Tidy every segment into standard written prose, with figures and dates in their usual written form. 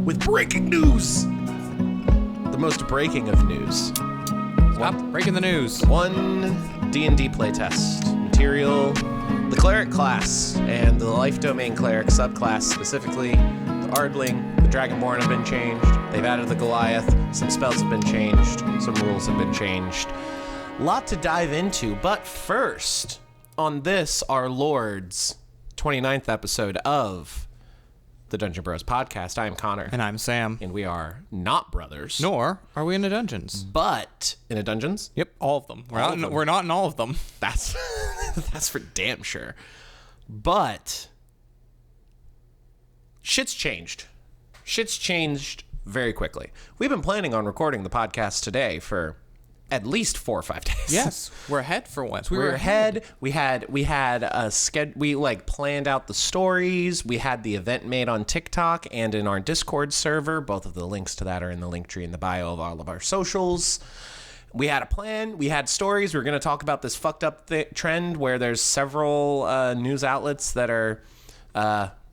with breaking news. The most breaking of news. Stop breaking the news. One D&D Playtest. Material, the Cleric Class, and the Life Domain Cleric subclass, specifically the Ardling, the Dragonborn have been changed. They've added the Goliath. Some spells have been changed. Some rules have been changed. Lot to dive into, but first, on this, our Lord's 29th episode of the Dungeon Bros podcast, I am Connor. And I'm Sam. And we are not brothers. Nor are we in the dungeons. But in a dungeons? Yep, all of them. We're not in all of them. That's that's for damn sure. But shit's changed. Shit's changed very quickly. We've been planning on recording the podcast today for at least 4 or 5 days. Yes, we're ahead for once. We were ahead. We had a schedule. We planned out the stories. We had the event made on TikTok and in our Discord server. Both of the links to that are in the link tree in the bio of all of our socials. We had a plan. We had stories. We were going to talk about this fucked up trend where there's several news outlets that are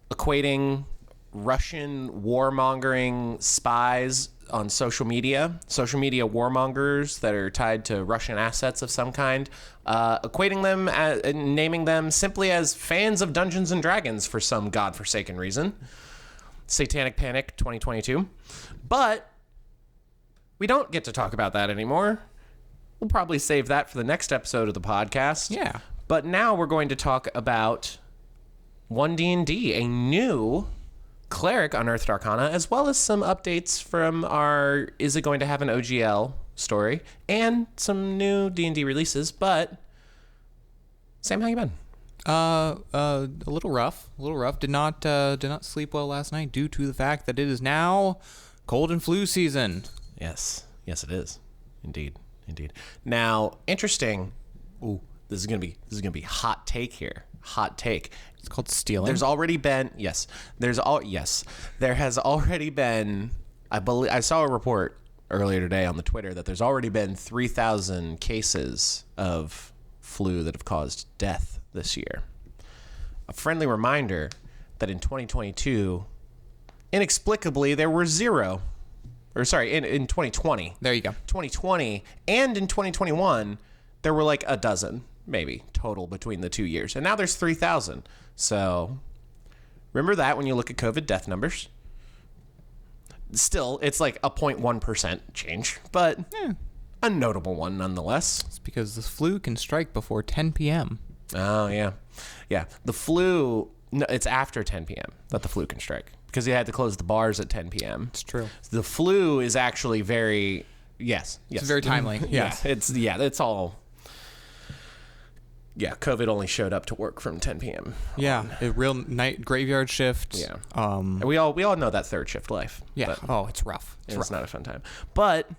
equating Russian warmongering spies on social media warmongers that are tied to Russian assets of some kind, equating them and naming them simply as fans of Dungeons and Dragons for some godforsaken reason. Satanic Panic 2022. But we don't get to talk about that anymore. We'll probably save that for the next episode of the podcast. Yeah. But now we're going to talk about One D&D, a new Cleric Unearthed Arcana, as well as some updates from our Is It Going to Have an OGL story, and some new D&D releases. But Sam, how you been? A little rough. Did not sleep well last night due to the fact that it is now cold and flu season. Yes, it is. Indeed. Now, interesting. Ooh, this is gonna be hot take here. Hot take. It's called stealing. There has already been, I believe I saw a report earlier today on the Twitter that there's already been 3,000 cases of flu that have caused death this year. A friendly reminder that in 2022, inexplicably, there were zero. Or sorry, in 2020. There you go. 2020 and in 2021, there were like a dozen, maybe, total between the 2 years. And now there's 3,000. So remember that when you look at COVID death numbers. Still, it's like a 0.1% change, but a notable one nonetheless. It's because the flu can strike before 10 p.m. Oh, yeah. Yeah, the flu, no, it's after 10 p.m. that the flu can strike. Because you had to close the bars at 10 p.m. It's true. The flu is actually very, yes. It's very timely. Yes. It's all. Yeah, COVID only showed up to work from 10 p.m. Yeah, a real night graveyard shift. Yeah. And we all know that third shift life. Yeah. Oh, it's rough. It's not a fun time. But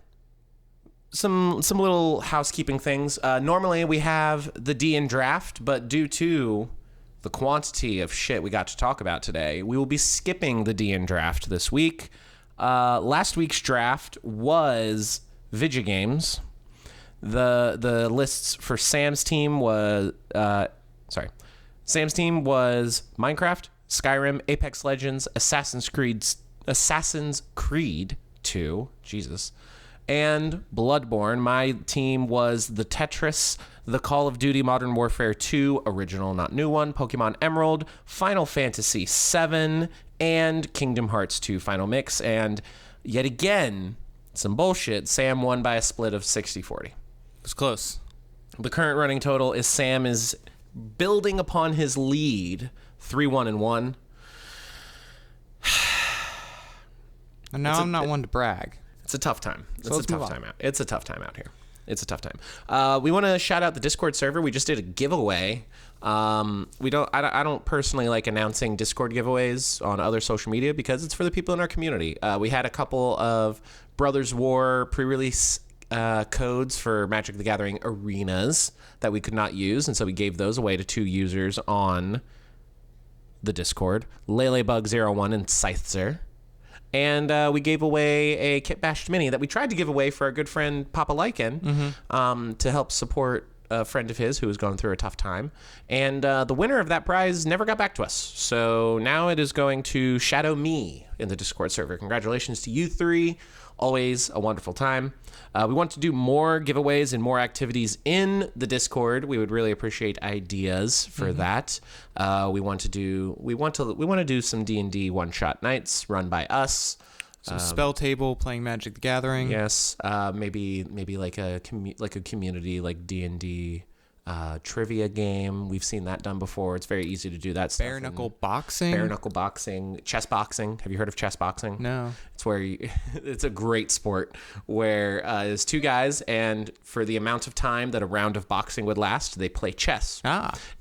some little housekeeping things. Normally we have the D&D draft, but due to the quantity of shit we got to talk about today, we will be skipping the D&D draft this week. Last week's draft was Vidya Games. The lists for Sam's team was Minecraft, Skyrim, Apex Legends, Assassin's Creed 2, Jesus, and Bloodborne. My team was the Tetris, the Call of Duty Modern Warfare 2, original, not new one, Pokemon Emerald, Final Fantasy 7, and Kingdom Hearts 2 Final Mix. And yet again, some bullshit, Sam won by a split of 60-40. It was close. The current running total is Sam is building upon his lead, 3-1-1. And now I'm not one to brag. It's a tough time. It's a tough time out. It's a tough time out here. It's a tough time. We want to shout out the Discord server. We just did a giveaway. I don't personally like announcing Discord giveaways on other social media because it's for the people in our community. We had a couple of Brothers War pre-release codes for Magic the Gathering arenas that we could not use, and so we gave those away to 2 users on the Discord, Lelebug01 and Scyther. And we gave away a Kit Bashed Mini that we tried to give away for our good friend Papa Lycan to help support a friend of his who was going through a tough time. And the winner of that prize never got back to us. So now it is going to shadow me in the Discord server. Congratulations to you three. Always a wonderful time. We want to do more giveaways and more activities in the Discord. We would really appreciate ideas for that. We want to do some D&D one-shot nights run by us. Some spell table, playing Magic the Gathering. Yes, maybe like a community like D&D trivia game. We've seen that done before. It's very easy to do that stuff. Bare knuckle boxing. Bare knuckle boxing, chess boxing. Have you heard of chess boxing? No. It's where it's a great sport where there's two guys, and for the amount of time that a round of boxing would last, they play chess.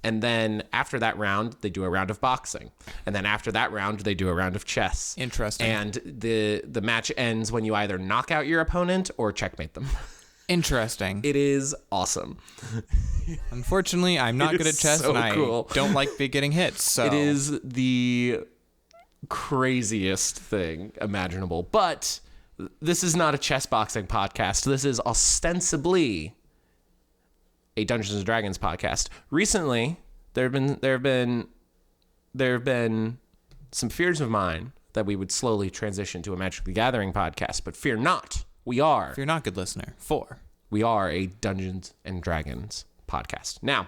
And then after that round, they do a round of boxing, and then after that round, they do a round of chess. Interesting. And the match ends when you either knock out your opponent or checkmate them. Interesting. It is awesome. Unfortunately, I'm not good at chess, so and cool. I don't like getting hits. So it is the craziest thing imaginable. But this is not a chess boxing podcast. This is ostensibly a Dungeons and Dragons podcast. Recently, there have been some fears of mine that we would slowly transition to a Magic the Gathering podcast. But fear not. We are. If you're not, good listener. We are a Dungeons and Dragons podcast. Now,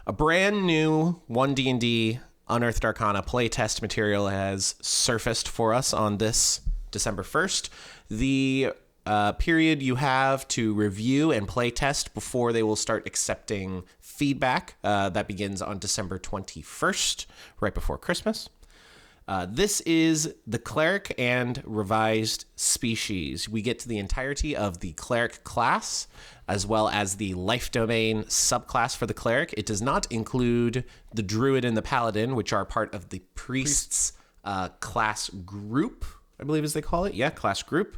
a brand new One D&D Unearthed Arcana playtest material has surfaced for us on this December 1st. The period you have to review and playtest before they will start accepting feedback, that begins on December 21st, right before Christmas. This is the Cleric and Revised Species. We get to the entirety of the Cleric Class, as well as the Life Domain subclass for the Cleric. It does not include the Druid and the Paladin, which are part of the Priest's class group, I believe as they call it. Yeah, class group.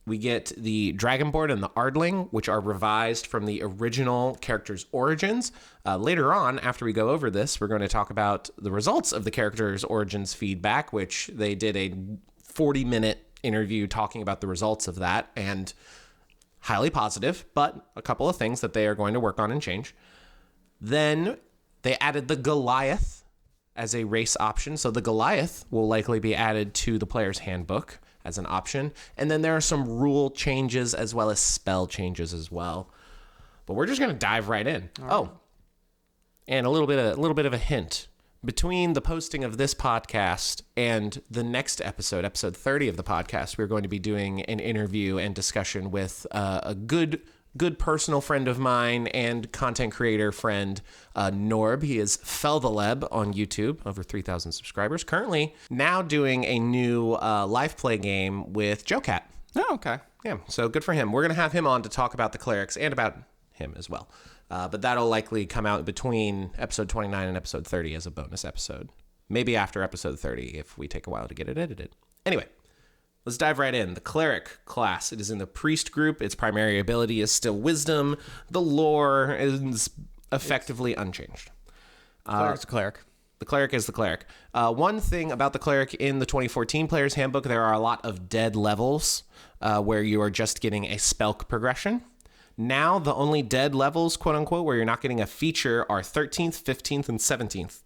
We get the Dragonborn and the Ardling, which are revised from the original character's origins. Later on, after we go over this, we're going to talk about the results of the character's origins feedback, which they did a 40-minute interview talking about the results of that, and highly positive, but a couple of things that they are going to work on and change. Then they added the Goliath as a race option, so the Goliath will likely be added to the player's handbook as an option. And then there are some rule changes as well as spell changes as well. But we're just going to dive right in. All right. And a little bit of a hint. Between the posting of this podcast and the next episode 30 of the podcast, we're going to be doing an interview and discussion with a good personal friend of mine and content creator friend, Norb. He is Feltheleb on YouTube, over 3,000 subscribers. Currently now doing a new live play game with Joe Cat. Oh, okay. Yeah, so good for him. We're going to have him on to talk about the clerics and about him as well. But that'll likely come out between episode 29 and episode 30 as a bonus episode. Maybe after episode 30 if we take a while to get it edited. Anyway. Let's dive right in. The Cleric Class. It is in the Priest group. Its primary ability is still Wisdom. The lore is effectively unchanged. Cleric's a cleric. The Cleric is the Cleric. One thing about the Cleric in the 2014 Player's Handbook, there are a lot of dead levels where you are just getting a spell progression. Now, the only dead levels, quote unquote, where you're not getting a feature are 13th, 15th, and 17th.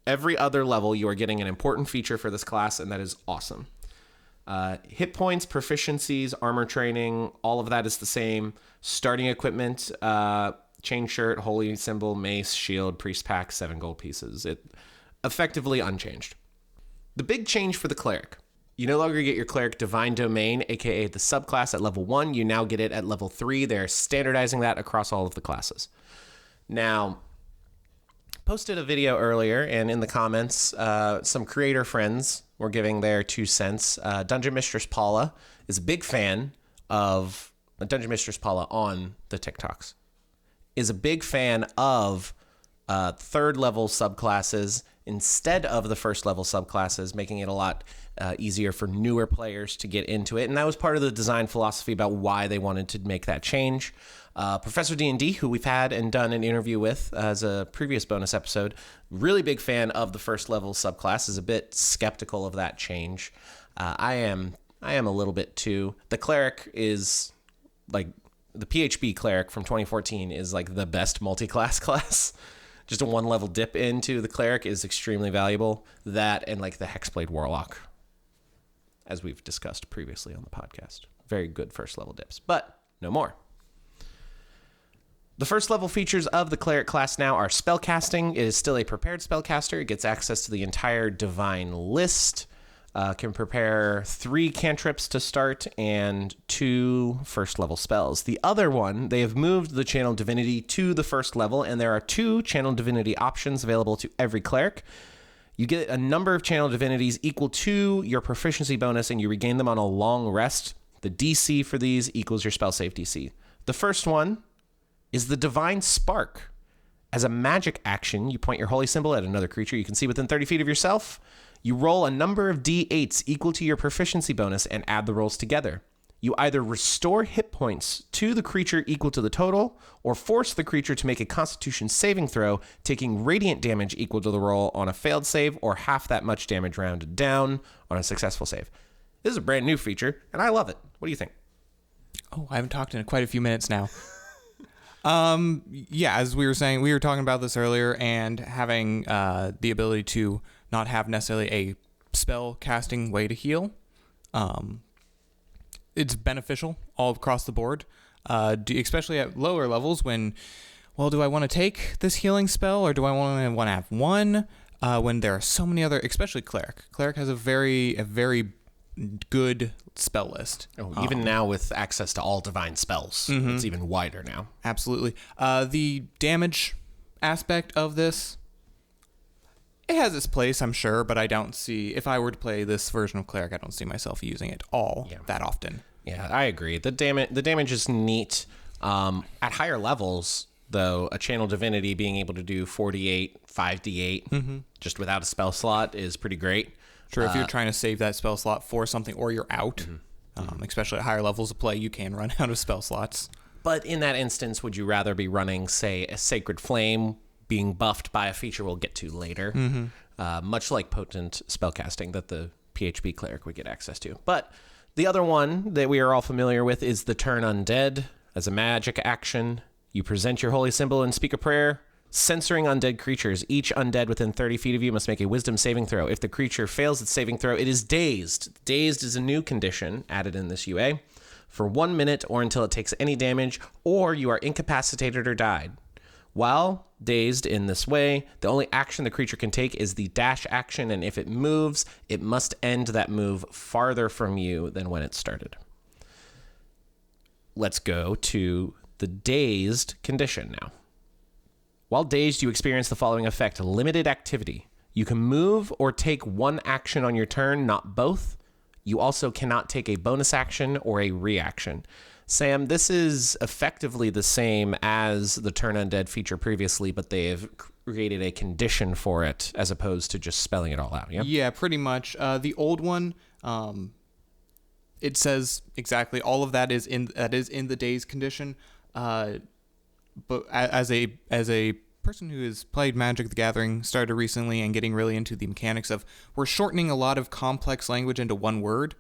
Every other level, you are getting an important feature for this class, and that is awesome. Hit points, proficiencies, armor training, all of that is the same. Starting equipment, chain shirt, holy symbol, mace, shield, priest pack, 7 gold pieces. It effectively unchanged. The big change for the cleric. You no longer get your cleric divine domain, aka the subclass, at level 1. You now get it at level 3. They're standardizing that across all of the classes. Now, posted a video earlier, and in the comments, some creator friends were giving their 2 cents. Dungeon Mistress Paula is a big fan of Dungeon Mistress Paula on the TikToks. Is a big fan of third level subclasses instead of the first level subclasses, making it a lot easier for newer players to get into it. And that was part of the design philosophy about why they wanted to make that change. Professor D&D, who we've had and done an interview with as a previous bonus episode, really big fan of the first level subclass, is a bit skeptical of that change. I am a little bit too. The cleric is like the PHB Cleric from 2014 is like the best multi-class class. Just a 1-level dip into the Cleric is extremely valuable. That and like the Hexblade Warlock, as we've discussed previously on the podcast. Very good first level dips, but no more. The first level features of the Cleric class now are spellcasting. It is still a prepared spellcaster. It gets access to the entire divine list. Can prepare 3 cantrips to start and 2 first level spells. The other one, they have moved the Channel Divinity to the first level, and there are 2 Channel Divinity options available to every cleric. You get a number of Channel Divinities equal to your proficiency bonus, and you regain them on a long rest. The DC for these equals your spell save DC. The first one is the Divine Spark. As a magic action, you point your holy symbol at another creature you can see within 30 feet of yourself. You roll a number of d8s equal to your proficiency bonus and add the rolls together. You either restore hit points to the creature equal to the total, or force the creature to make a Constitution saving throw, taking radiant damage equal to the roll on a failed save, or half that much damage rounded down on a successful save. This is a brand new feature, and I love it. What do you think? Oh, I haven't talked in quite a few minutes now. Yeah, as we were saying, we were talking about this earlier, and having the ability to not have necessarily a spell casting way to heal. It's beneficial all across the board, especially at lower levels when, well, do I want to take this healing spell or do I want to have one? When there are so many other, especially Cleric. Cleric has a very good spell list. Even now with access to all divine spells, it's even wider now. Absolutely. The damage aspect of this, it has its place, I'm sure, but I don't see, if I were to play this version of Cleric, I don't see myself using it that often. Yeah, I agree. The damage is neat. At higher levels, though, a Channel Divinity being able to do 4d8, 5d8, just without a spell slot is pretty great. Sure, if you're trying to save that spell slot for something or you're out, especially at higher levels of play, you can run out of spell slots. But in that instance, would you rather be running, say, a Sacred Flame being buffed by a feature we'll get to later, much like potent spellcasting that the PHB Cleric would get access to? But the other one that we are all familiar with is the Turn Undead. As a magic action, you present your holy symbol and speak a prayer, censoring undead creatures. Each undead within 30 feet of you must make a wisdom saving throw. If the creature fails its saving throw, it is dazed. Dazed is a new condition added in this UA for 1 minute or until it takes any damage, or you are incapacitated or died. While dazed in this way, the only action the creature can take is the dash action, and if it moves, it must end that move farther from you than when it started. Let's go to the dazed condition now. While dazed, you experience the following effect: limited activity. You can move or take one action on your turn, not both. You also cannot take a bonus action or a reaction. Sam, this is effectively the same as the Turn Undead feature previously, but they have created a condition for it as opposed to just spelling it all out, yeah? Yeah, pretty much. The old one, it says exactly all of that is in the dazed condition. But as a person who has played Magic the Gathering, started recently, and getting really into the mechanics of, we're shortening a lot of complex language into one word,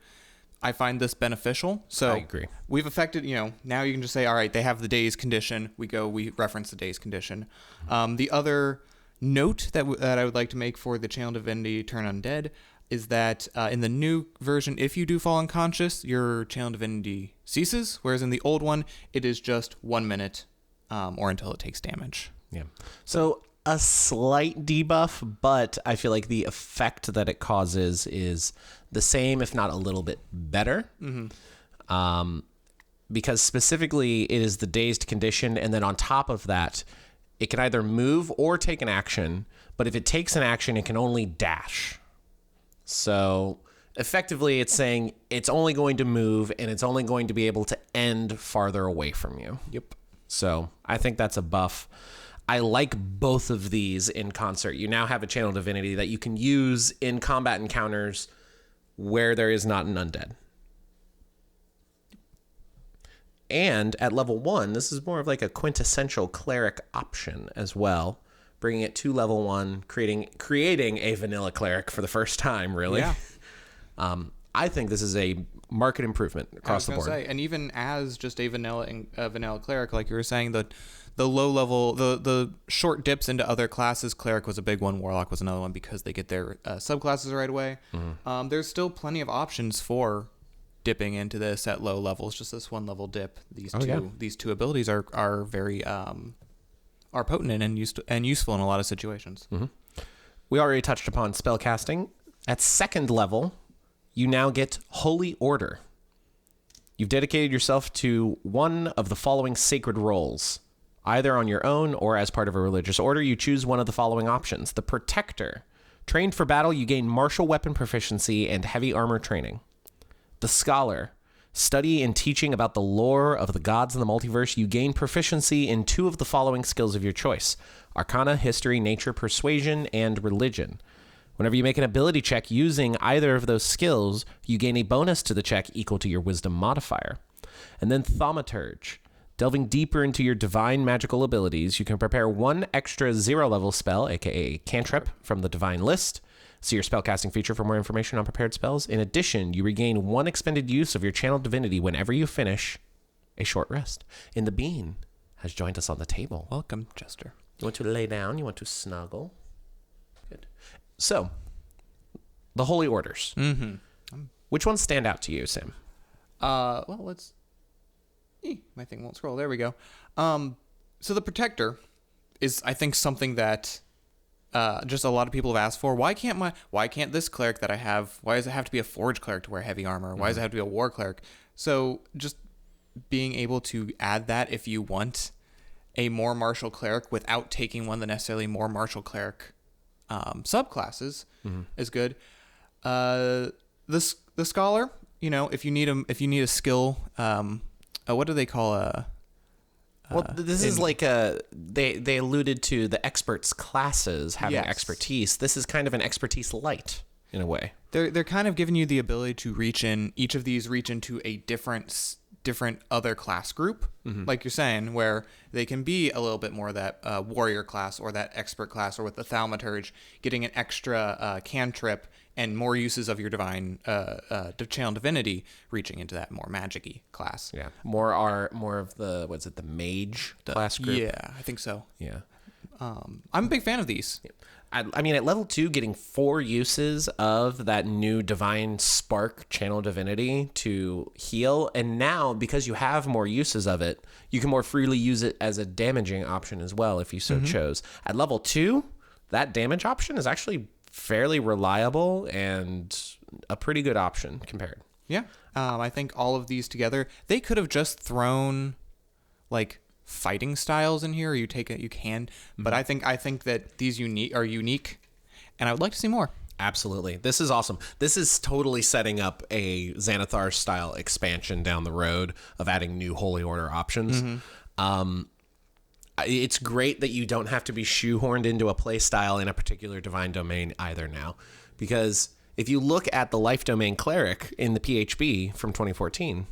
I find this beneficial. So I agree. We've affected, now you can just say, all right, they have the dazed condition. We reference the dazed condition. The other note that I would like to make for the Channel Divinity Turn Undead is that in the new version, if you do fall unconscious, your Channel Divinity ceases, whereas in the old one, it is just 1 minute or until it takes damage. Yeah. So a slight debuff, but I feel like the effect that it causes is the same, if not a little bit better. Because specifically it is the dazed condition, and then on top of that, it can either move or take an action, but if it takes an action, it can only dash. So effectively it's saying it's only going to move, and it's only going to be able to end farther away from you. Yep. So I think that's a buff. I like both of these in concert. You now have a Channel Divinity that you can use in combat encounters where there is not an undead. And at level 1, this is more of like a quintessential cleric option as well, bringing it to level 1, creating a vanilla cleric for the first time, really. Yeah. I think this is a market improvement across the board. And even as just a vanilla cleric, like you were saying, the low level, the short dips into other classes, cleric was a big one, warlock was another one, because they get their subclasses right away. There's still plenty of options for dipping into this at low levels. Just this one level dip. These two abilities are very are potent and useful in a lot of situations. We already touched upon spellcasting. At second level, you now get Holy Order. You've dedicated yourself to one of the following sacred roles. Either on your own or as part of a religious order, you choose one of the following options. The Protector. Trained for battle, you gain martial weapon proficiency and heavy armor training. The Scholar. Study and teaching about the lore of the gods and the multiverse, you gain proficiency in 2 of the following skills of your choice. Arcana, History, Nature, Persuasion, and Religion. Whenever you make an ability check using either of those skills, you gain a bonus to the check equal to your wisdom modifier. And then Thaumaturge. Delving deeper into your divine magical abilities, you can prepare 1 extra 0-level spell, aka cantrip, from the divine list. See your spellcasting feature for more information on prepared spells. In addition, you regain 1 expended use of your channeled divinity whenever you finish a short rest. And the Bean has joined us on the table. Welcome, Jester. You want to lay down? You want to snuggle? Good. So, the Holy Orders. Which ones stand out to you, Sam? Well, let's... my thing won't scroll. There we go. So the Protector is, I think, something that just a lot of people have asked for. Why can't this cleric that I have, why does it have to be a Forge cleric to wear heavy armor? Why does it have to be a War cleric? So just being able to add that if you want a more martial cleric without taking one of the necessarily more martial cleric subclasses is good. The Scholar, if you need a skill, what do they call well, this is like they alluded to the experts classes having expertise. This is kind of an expertise light in a way. They're kind of giving you the ability to reach into a different other class group, like you're saying, where they can be a little bit more that warrior class or that expert class, or with the Thaumaturge, getting an extra cantrip and more uses of your divine channel divinity, reaching into that more magic-y class. Yeah, more of the the mage class group. Yeah, I think so. Yeah, I'm a big fan of these. Yeah. I mean, at level 2, getting 4 uses of that new divine spark channel divinity to heal, and now because you have more uses of it, you can more freely use it as a damaging option as well if you so chose. At level 2, that damage option is actually fairly reliable and a pretty good option compared. Yeah, I think all of these together, they could have just thrown like fighting styles in here. You can, but I think that these are unique, and I would like to see more. Absolutely. This is awesome. This is totally setting up a Xanathar style expansion down the road of adding new Holy Order options. It's great that you don't have to be shoehorned into a play style in a particular divine domain either now, because if you look at the Life Domain Cleric in the PHB from 2014,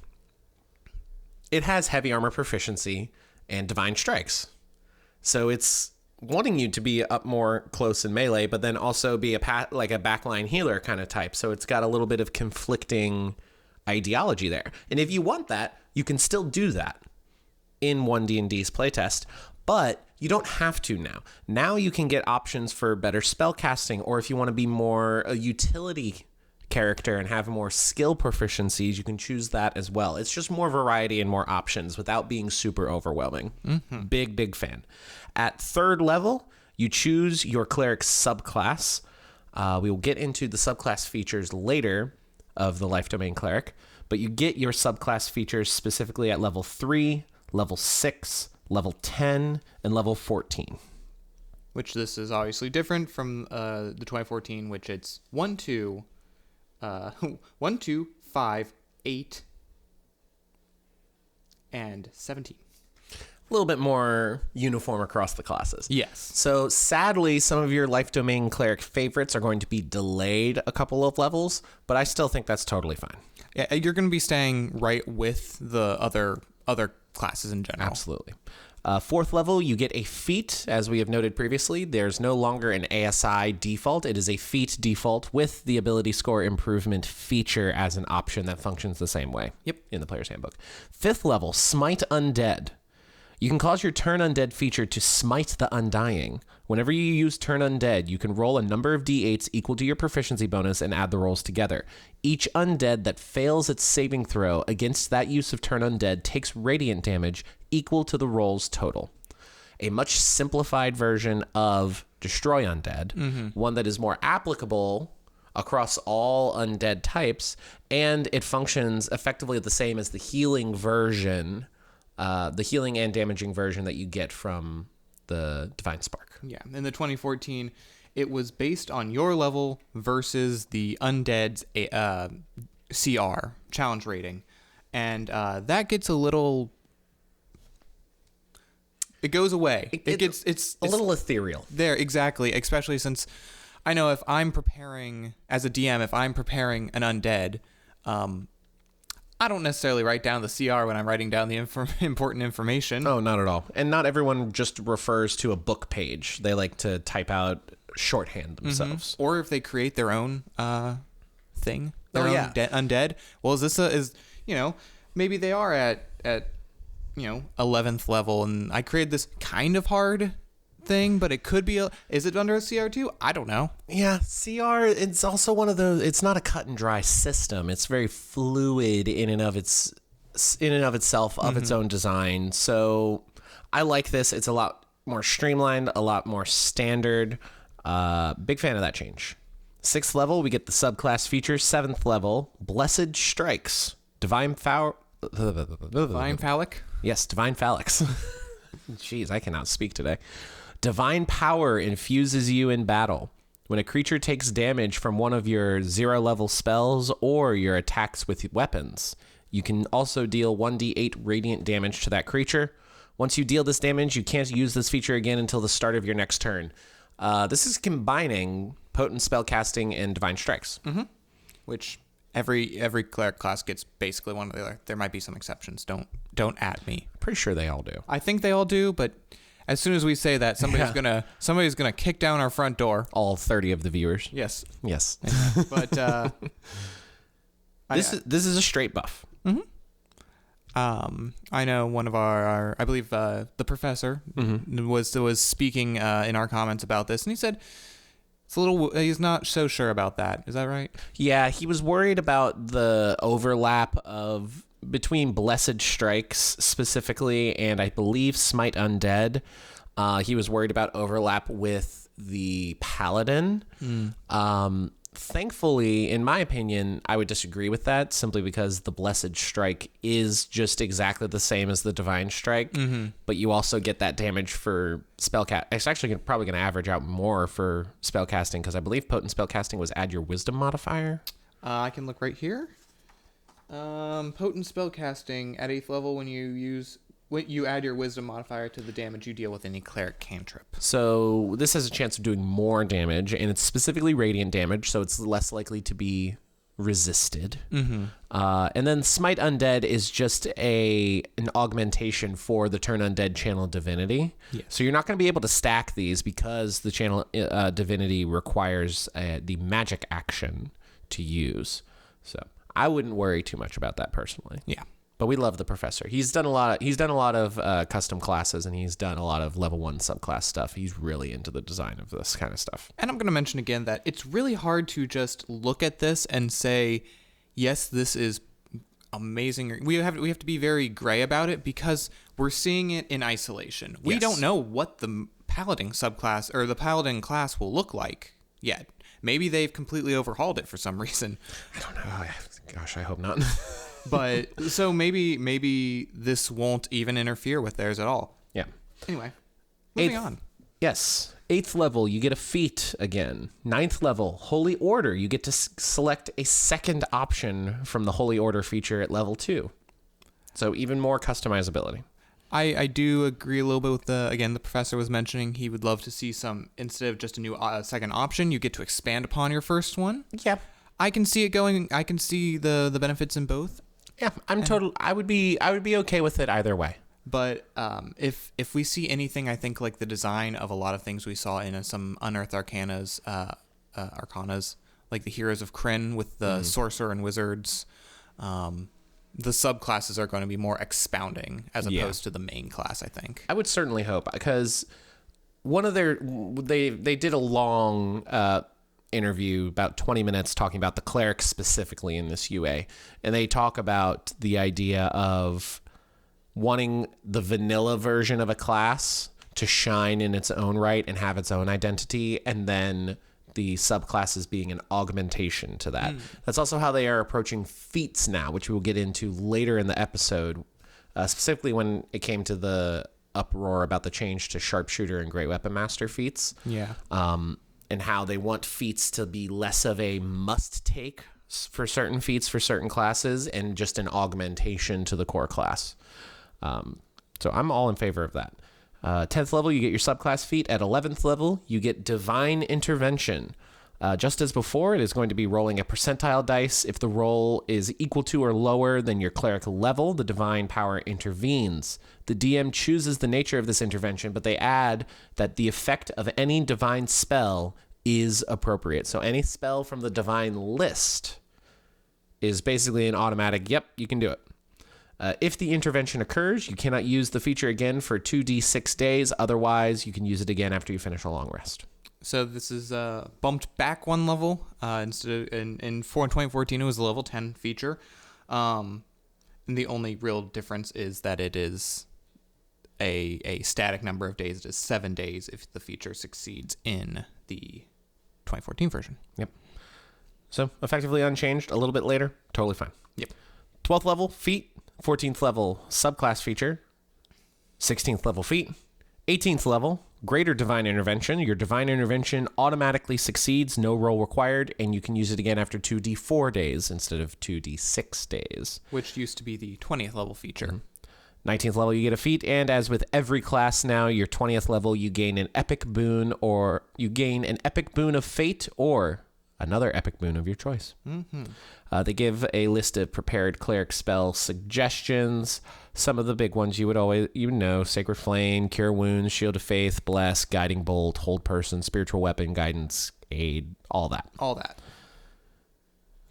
it has heavy armor proficiency and divine strikes. So it's wanting you to be up more close in melee, but then also be like a backline healer kind of type. So it's got a little bit of conflicting ideology there. And if you want that, you can still do that in One D&D's playtest, but you don't have to now. Now you can get options for better spellcasting, or if you want to be more a utility character and have more skill proficiencies, you can choose that as well. It's just more variety and more options without being super overwhelming. Big fan. At 3rd level, you choose your cleric subclass. We will get into the subclass features later of the Life Domain Cleric, but you get your subclass features specifically at level 3, level 6, level 10, and level 14. Which this is obviously different from the 2014, which it's 1, 2, 5, 8, and 17. A little bit more uniform across the classes. Yes. So sadly, some of your Life Domain Cleric favorites are going to be delayed a couple of levels, but I still think that's totally fine. Yeah, you're going to be staying right with the other classes in general. Absolutely. Fourth level, you get a feat. As we have noted previously, there's no longer an ASI default. It is a feat default with the ability score improvement feature as an option that functions the same way. Yep. In the player's handbook. Fifth level, Smite Undead. You can cause your Turn Undead feature to smite the undying. Whenever you use Turn Undead, you can roll a number of d8s equal to your proficiency bonus and add the rolls together. Each undead that fails its saving throw against that use of Turn Undead takes radiant damage equal to the roll's total. A much simplified version of Destroy Undead, one that is more applicable across all undead types, and it functions effectively the same as the healing version, the healing and damaging version that you get from the Divine Spark. Yeah, in the 2014, it was based on your level versus the undead's CR, challenge rating. And that gets a little... It goes away. It's a little ethereal. There, exactly, especially since I know if I'm preparing, as a DM, if I'm preparing an undead, I don't necessarily write down the CR when I'm writing down the important information. Oh, not at all. And not everyone just refers to a book page. They like to type out shorthand themselves. Or if they create their own thing, their own yeah. undead. Well, maybe they are at 11th level, and I created this kind of hard thing, but it could be is it under a CR2? I don't know. Yeah, CR, it's also one of those, it's not a cut and dry system. It's very fluid in and of itself, of its own design. So I like this. It's a lot more streamlined, a lot more standard. Big fan of that change. 6th level, we get the subclass feature. 7th level, Blessed Strikes. Divine Phallic? Yes, Divine Phallics. Jeez, I cannot speak today. Divine Power infuses you in battle. When a creature takes damage from one of your 0-level spells or your attacks with weapons, you can also deal 1d8 radiant damage to that creature. Once you deal this damage, you can't use this feature again until the start of your next turn. This is combining Potent Spellcasting and Divine Strikes. Which every cleric class gets basically one or the other. There might be some exceptions. Don't at me. Pretty sure they all do. I think they all do, but as soon as we say that, somebody's gonna kick down our front door. All 30 of the viewers. Yes. But this is a straight buff. I know one of our I believe the professor was speaking in our comments about this, and he said he's not so sure about that. Is that right? Yeah, he was worried about the overlap between Blessed Strikes specifically, and I believe Smite Undead. He was worried about overlap with the Paladin. Thankfully, in my opinion, I would disagree with that simply because the Blessed Strike is just exactly the same as the Divine Strike, but you also get that damage for spellcast. It's actually probably going to average out more for spellcasting because I believe Potent Spellcasting was add your Wisdom modifier. I can look right here. Potent Spellcasting at 8th level when you add your Wisdom modifier to the damage you deal with any cleric cantrip. So this has a chance of doing more damage, and it's specifically radiant damage, so it's less likely to be resisted. And then Smite Undead is just an augmentation for the Turn Undead Channel Divinity. Yes. So you're not going to be able to stack these because the Channel Divinity requires the magic action to use. So I wouldn't worry too much about that personally. Yeah. But we love the professor. He's done a lot of custom classes, and he's done a lot of level 1 subclass stuff. He's really into the design of this kind of stuff. And I'm going to mention again that it's really hard to just look at this and say, yes, this is amazing. We have to be very gray about it because we're seeing it in isolation. We don't know what the Paladin subclass or the Paladin class will look like yet. Maybe they've completely overhauled it for some reason. I don't know. Gosh, I hope not. But so maybe this won't even interfere with theirs at all. Yeah. Anyway, moving on. Yes. 8th level, you get a feat again. 9th level, Holy Order. You get to select a second option from the Holy Order feature at level 2. So even more customizability. I do agree a little bit with the professor was mentioning he would love to see some, instead of just a new second option, you get to expand upon your first one. Yeah. I can see the benefits in both. Yeah, I would be okay with it either way. But if we see anything, I think like the design of a lot of things we saw in some Unearthed Arcanas, like the Heroes of Krynn with the sorcerer and wizards, the subclasses are going to be more expounding as opposed to the main class, I think. I would certainly hope, because they did a long interview, about 20 minutes, talking about the cleric specifically in this UA, and they talk about the idea of wanting the vanilla version of a class to shine in its own right and have its own identity, and then the subclasses being an augmentation to that. That's also how they are approaching feats now, which we will get into later in the episode, specifically when it came to the uproar about the change to sharpshooter and great weapon master feats. Yeah. And how they want feats to be less of a must take for certain feats for certain classes and just an augmentation to the core class. So I'm all in favor of that. 10th level, you get your subclass feat. At 11th level, you get Divine Intervention. Just as before, it is going to be rolling a percentile dice. If the roll is equal to or lower than your cleric level, the divine power intervenes. The DM chooses the nature of this intervention, but they add that the effect of any divine spell is appropriate. So any spell from the divine list is basically an automatic, yep, you can do it. If the intervention occurs, you cannot use the feature again for 2d6 days. Otherwise, you can use it again after you finish a long rest. So this is bumped back one level. Instead of in 2014, it was a level 10 feature. And the only real difference is that it is a static number of days. It is 7 days if the feature succeeds in the 2014 version. Yep. So effectively unchanged. A little bit later, totally fine. Yep. 12th level, feat. 14th level, subclass feature. 16th level, feat. 18th level, Greater Divine Intervention. Your Divine Intervention automatically succeeds, no roll required, and you can use it again after 2d4 days instead of 2d6 days. Which used to be the 20th level feature. 19th level, you get a feat, and as with every class now, your 20th level, you gain an epic boon, or you gain an epic boon of fate, or another epic boon of your choice. They give a list of prepared cleric spell suggestions. Some of the big ones you know: Sacred Flame, Cure Wounds, Shield of Faith, Bless, Guiding Bolt, Hold Person, Spiritual Weapon, Guidance, Aid, all that.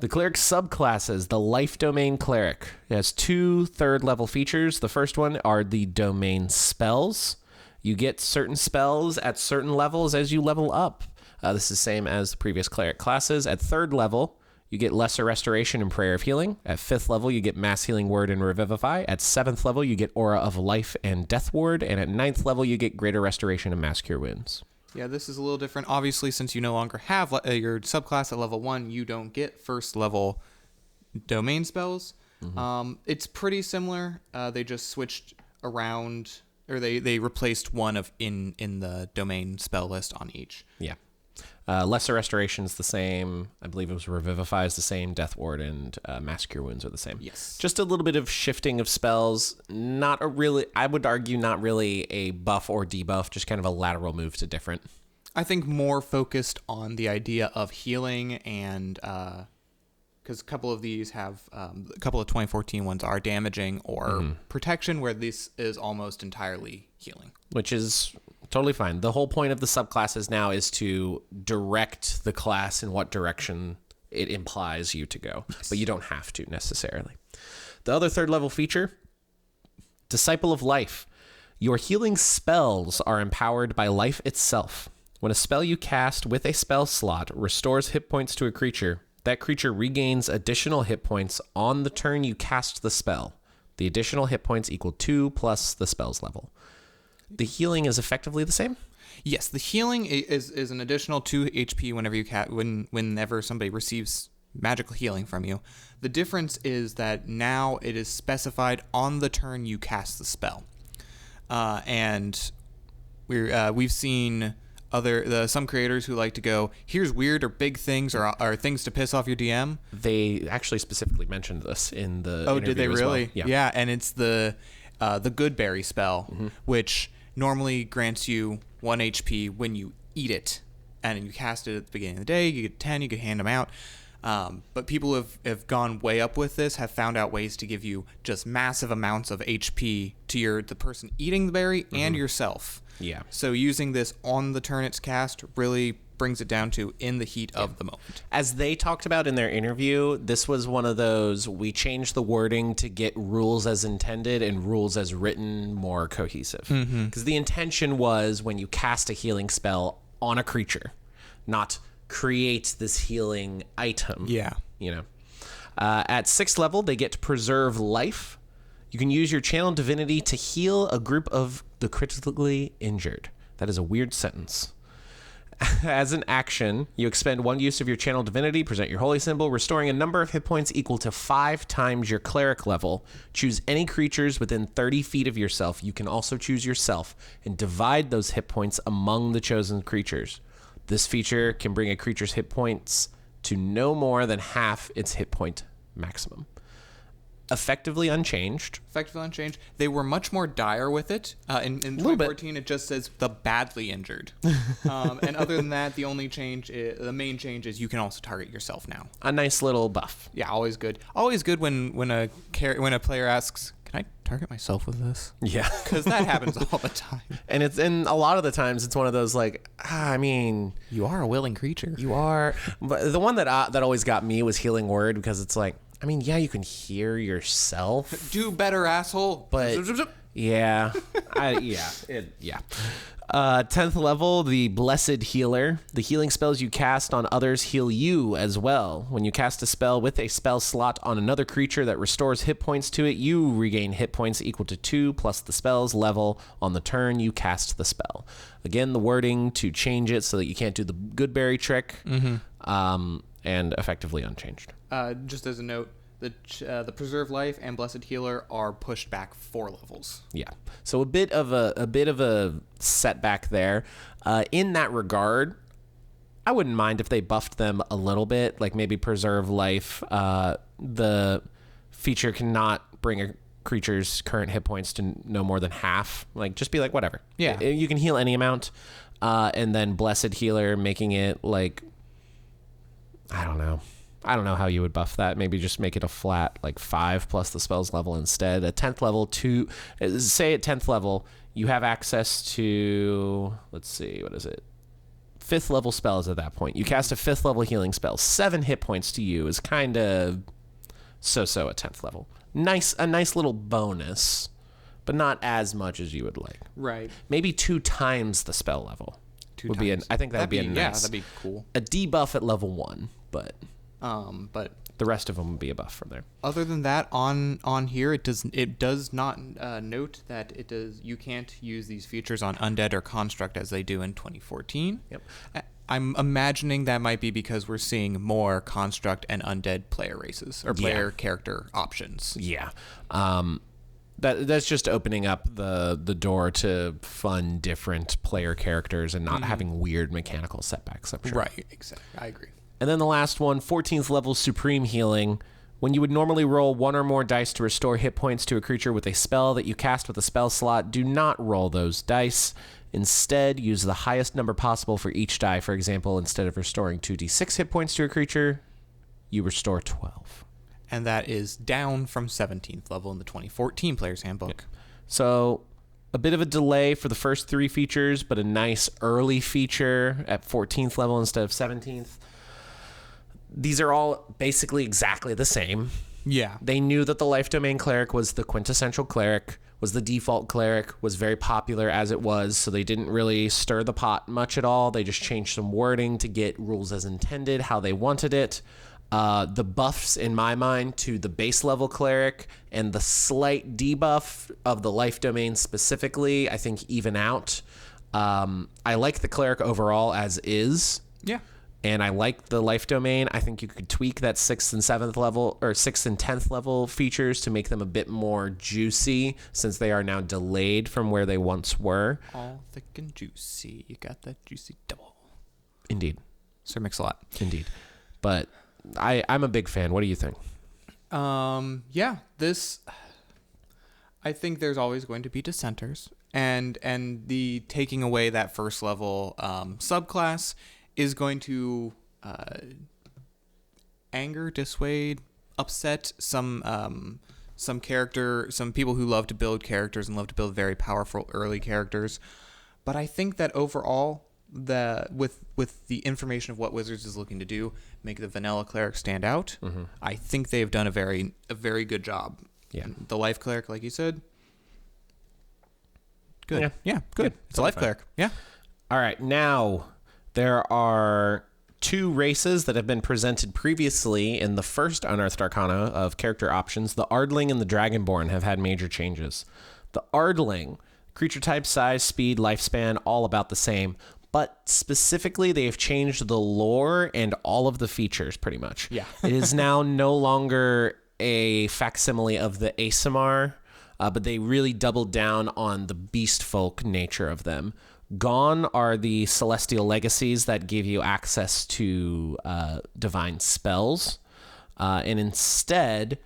The cleric subclasses, the Life Domain Cleric. It has 2 third-level features. The first one are the domain spells. You get certain spells at certain levels as you level up. This is the same as the previous cleric classes. At 3rd level, you get Lesser Restoration and Prayer of Healing. At 5th level, you get Mass Healing Word and Revivify. At 7th level, you get Aura of Life and Death Ward. And at 9th level, you get Greater Restoration and Mass Cure Wounds. Yeah, this is a little different. Obviously, since you no longer have your subclass at level 1, you don't get 1st level domain spells. It's pretty similar. They just switched around, or they replaced one of in the domain spell list on each. Yeah. Lesser Restoration's the same. I believe it was Revivify is the same. Death Ward and Mass Cure Wounds are the same. Yes. Just a little bit of shifting of spells. I would argue not really a buff or debuff, just kind of a lateral move to different. I think more focused on the idea of healing, and because a couple of these have, a couple of 2014 ones are damaging or protection, where this is almost entirely healing. Which is totally fine. The whole point of the subclasses now is to direct the class in what direction it implies you to go. Yes. But you don't have to necessarily. The other 3rd level feature, Disciple of Life. Your healing spells are empowered by life itself. When a spell you cast with a spell slot restores hit points to a creature, that creature regains additional hit points on the turn you cast the spell. The additional hit points equal 2 plus the spell's level. The healing is effectively the same? Yes, the healing is an additional 2 HP whenever somebody receives magical healing from you. The difference is that now it is specified on the turn you cast the spell. And we've seen some creators who like to go, here's weird or big things or things to piss off your DM. They actually specifically mentioned this in the interview. Did they really? Well. Yeah, and it's the Goodberry spell, which normally grants you 1 HP when you eat it, and you cast it at the beginning of the day. You get 10, you can hand them out. But people have gone way up with this, have found out ways to give you just massive amounts of HP to the person eating the berry and yourself. Yeah. So using this on the turn it's cast really brings it down to in the heat of the moment. As they talked about in their interview, this was one of those, we changed the wording to get rules as intended and rules as written more cohesive. Because the intention was when you cast a healing spell on a creature, not create this healing item. Yeah. You know. At 6th level, they get to preserve life. You can use your channel divinity to heal a group of the critically injured. That is a weird sentence. As an action, you expend 1 use of your channel divinity, present your holy symbol, restoring a number of hit points equal to 5 times your cleric level. Choose any creatures within 30 feet of yourself. You can also choose yourself and divide those hit points among the chosen creatures. This feature can bring a creature's hit points to no more than half its hit point maximum. Effectively unchanged. They were much more dire with it. In 2014, it just says the badly injured. And other than that, the main change is you can also target yourself now. A nice little buff. Yeah, always good. Always good when a player asks, "Can I target myself with this?" Yeah, because that happens all the time. And a lot of the times it's one of those like, I mean, you are a willing creature. You are. But the one that always got me was Healing Word, because it's like, I mean, yeah, you can hear yourself. Do better, asshole. But yeah, 10th level, the Blessed Healer. The healing spells you cast on others heal you as well. When you cast a spell with a spell slot on another creature that restores hit points to it, you regain hit points equal to 2 plus the spell's level on the turn you cast the spell. Again, the wording to change it so that you can't do the Goodberry trick, and effectively unchanged. Just as a note, the Preserve Life and Blessed Healer are pushed back 4 levels. Yeah, so a bit of a setback there. In that regard, I wouldn't mind if they buffed them a little bit, like maybe Preserve Life. The feature cannot bring a creature's current hit points to no more than half. Like, just be like, whatever. Yeah, you can heal any amount, and then Blessed Healer, making it like, I don't know how you would buff that. Maybe just make it a flat, like 5 plus the spell's level instead. At 10th level, say at 10th level, you have access to, let's see, what is it? 5th level spells at that point. You cast a 5th level healing spell. 7 hit points to you is kind of so-so at 10th level. A nice little bonus, but not as much as you would like. Right. Maybe 2 times the spell level. I think that'd be a nice. Yeah, that'd be cool. A debuff at level 1, but but the rest of them would be a buff from there. Other than that, on here it does not note that you can't use these features on undead or construct as they do in 2014. Yep. I'm imagining that might be because we're seeing more construct and undead player races or player character options. Yeah. That's just opening up the door to fun, different player characters and not having weird mechanical setbacks, I'm sure. Right, exactly. I agree. And then the last one, 14th level Supreme Healing. When you would normally roll 1 or more dice to restore hit points to a creature with a spell that you cast with a spell slot, do not roll those dice. Instead, use the highest number possible for each die. For example, instead of restoring 2d6 hit points to a creature, you restore 12. And that is down from 17th level in the 2014 Player's Handbook. Yeah. So a bit of a delay for the first 3 features, but a nice early feature at 14th level instead of 17th. These are all basically exactly the same. Yeah. They knew that the Life Domain Cleric was the quintessential cleric, was the default cleric, was very popular as it was, so they didn't really stir the pot much at all. They just changed some wording to get rules as intended, how they wanted it. The buffs, in my mind, to the base level cleric and the slight debuff of the Life Domain specifically, I think even out. I like the cleric overall as is. Yeah. And I like the Life Domain. I think you could tweak that 6th and 7th level or 6th and 10th level features to make them a bit more juicy, since they are now delayed from where they once were. All thick and juicy. You got that juicy double. Indeed. Sir Mix-a-Lot. Indeed. But I'm a big fan. What do you think? Yeah, I think there's always going to be dissenters, and the taking away that first level subclass is going to anger, dissuade, upset some people who love to build characters and love to build very powerful early characters. But I think that overall, with the information of what Wizards is looking to do, make the vanilla cleric stand out. Mm-hmm. I think they've done a very good job. Yeah. And the life cleric, like you said, good. Yeah, good. It's a life cleric. Yeah. All right. Now there are 2 races that have been presented previously in the first Unearthed Arcana of character options. The Ardling and the Dragonborn have had major changes. The Ardling, creature type, size, speed, lifespan, all about the same. But specifically, they've changed the lore and all of the features pretty much. Yeah. It is now no longer a facsimile of the Aasimar, but they really doubled down on the beast folk nature of them. Gone are the celestial legacies that give you access to divine spells. And instead,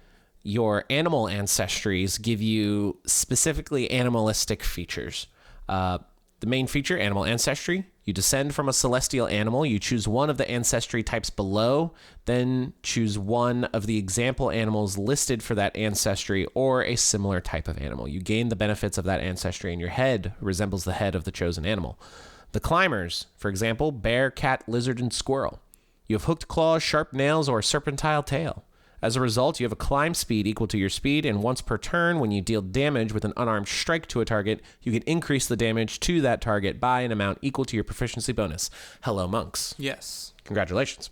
your animal ancestries give you specifically animalistic features. The main feature, animal ancestry, you descend from a celestial animal. You choose one of the ancestry types below, then choose one of the example animals listed for that ancestry or a similar type of animal. You gain the benefits of that ancestry, and your head resembles the head of the chosen animal. The climbers, for example, bear, cat, lizard, and squirrel. You have hooked claws, sharp nails, or a serpentine tail. As a result, you have a climb speed equal to your speed, and once per turn, when you deal damage with an unarmed strike to a target, you can increase the damage to that target by an amount equal to your proficiency bonus. Hello, monks. Yes. Congratulations.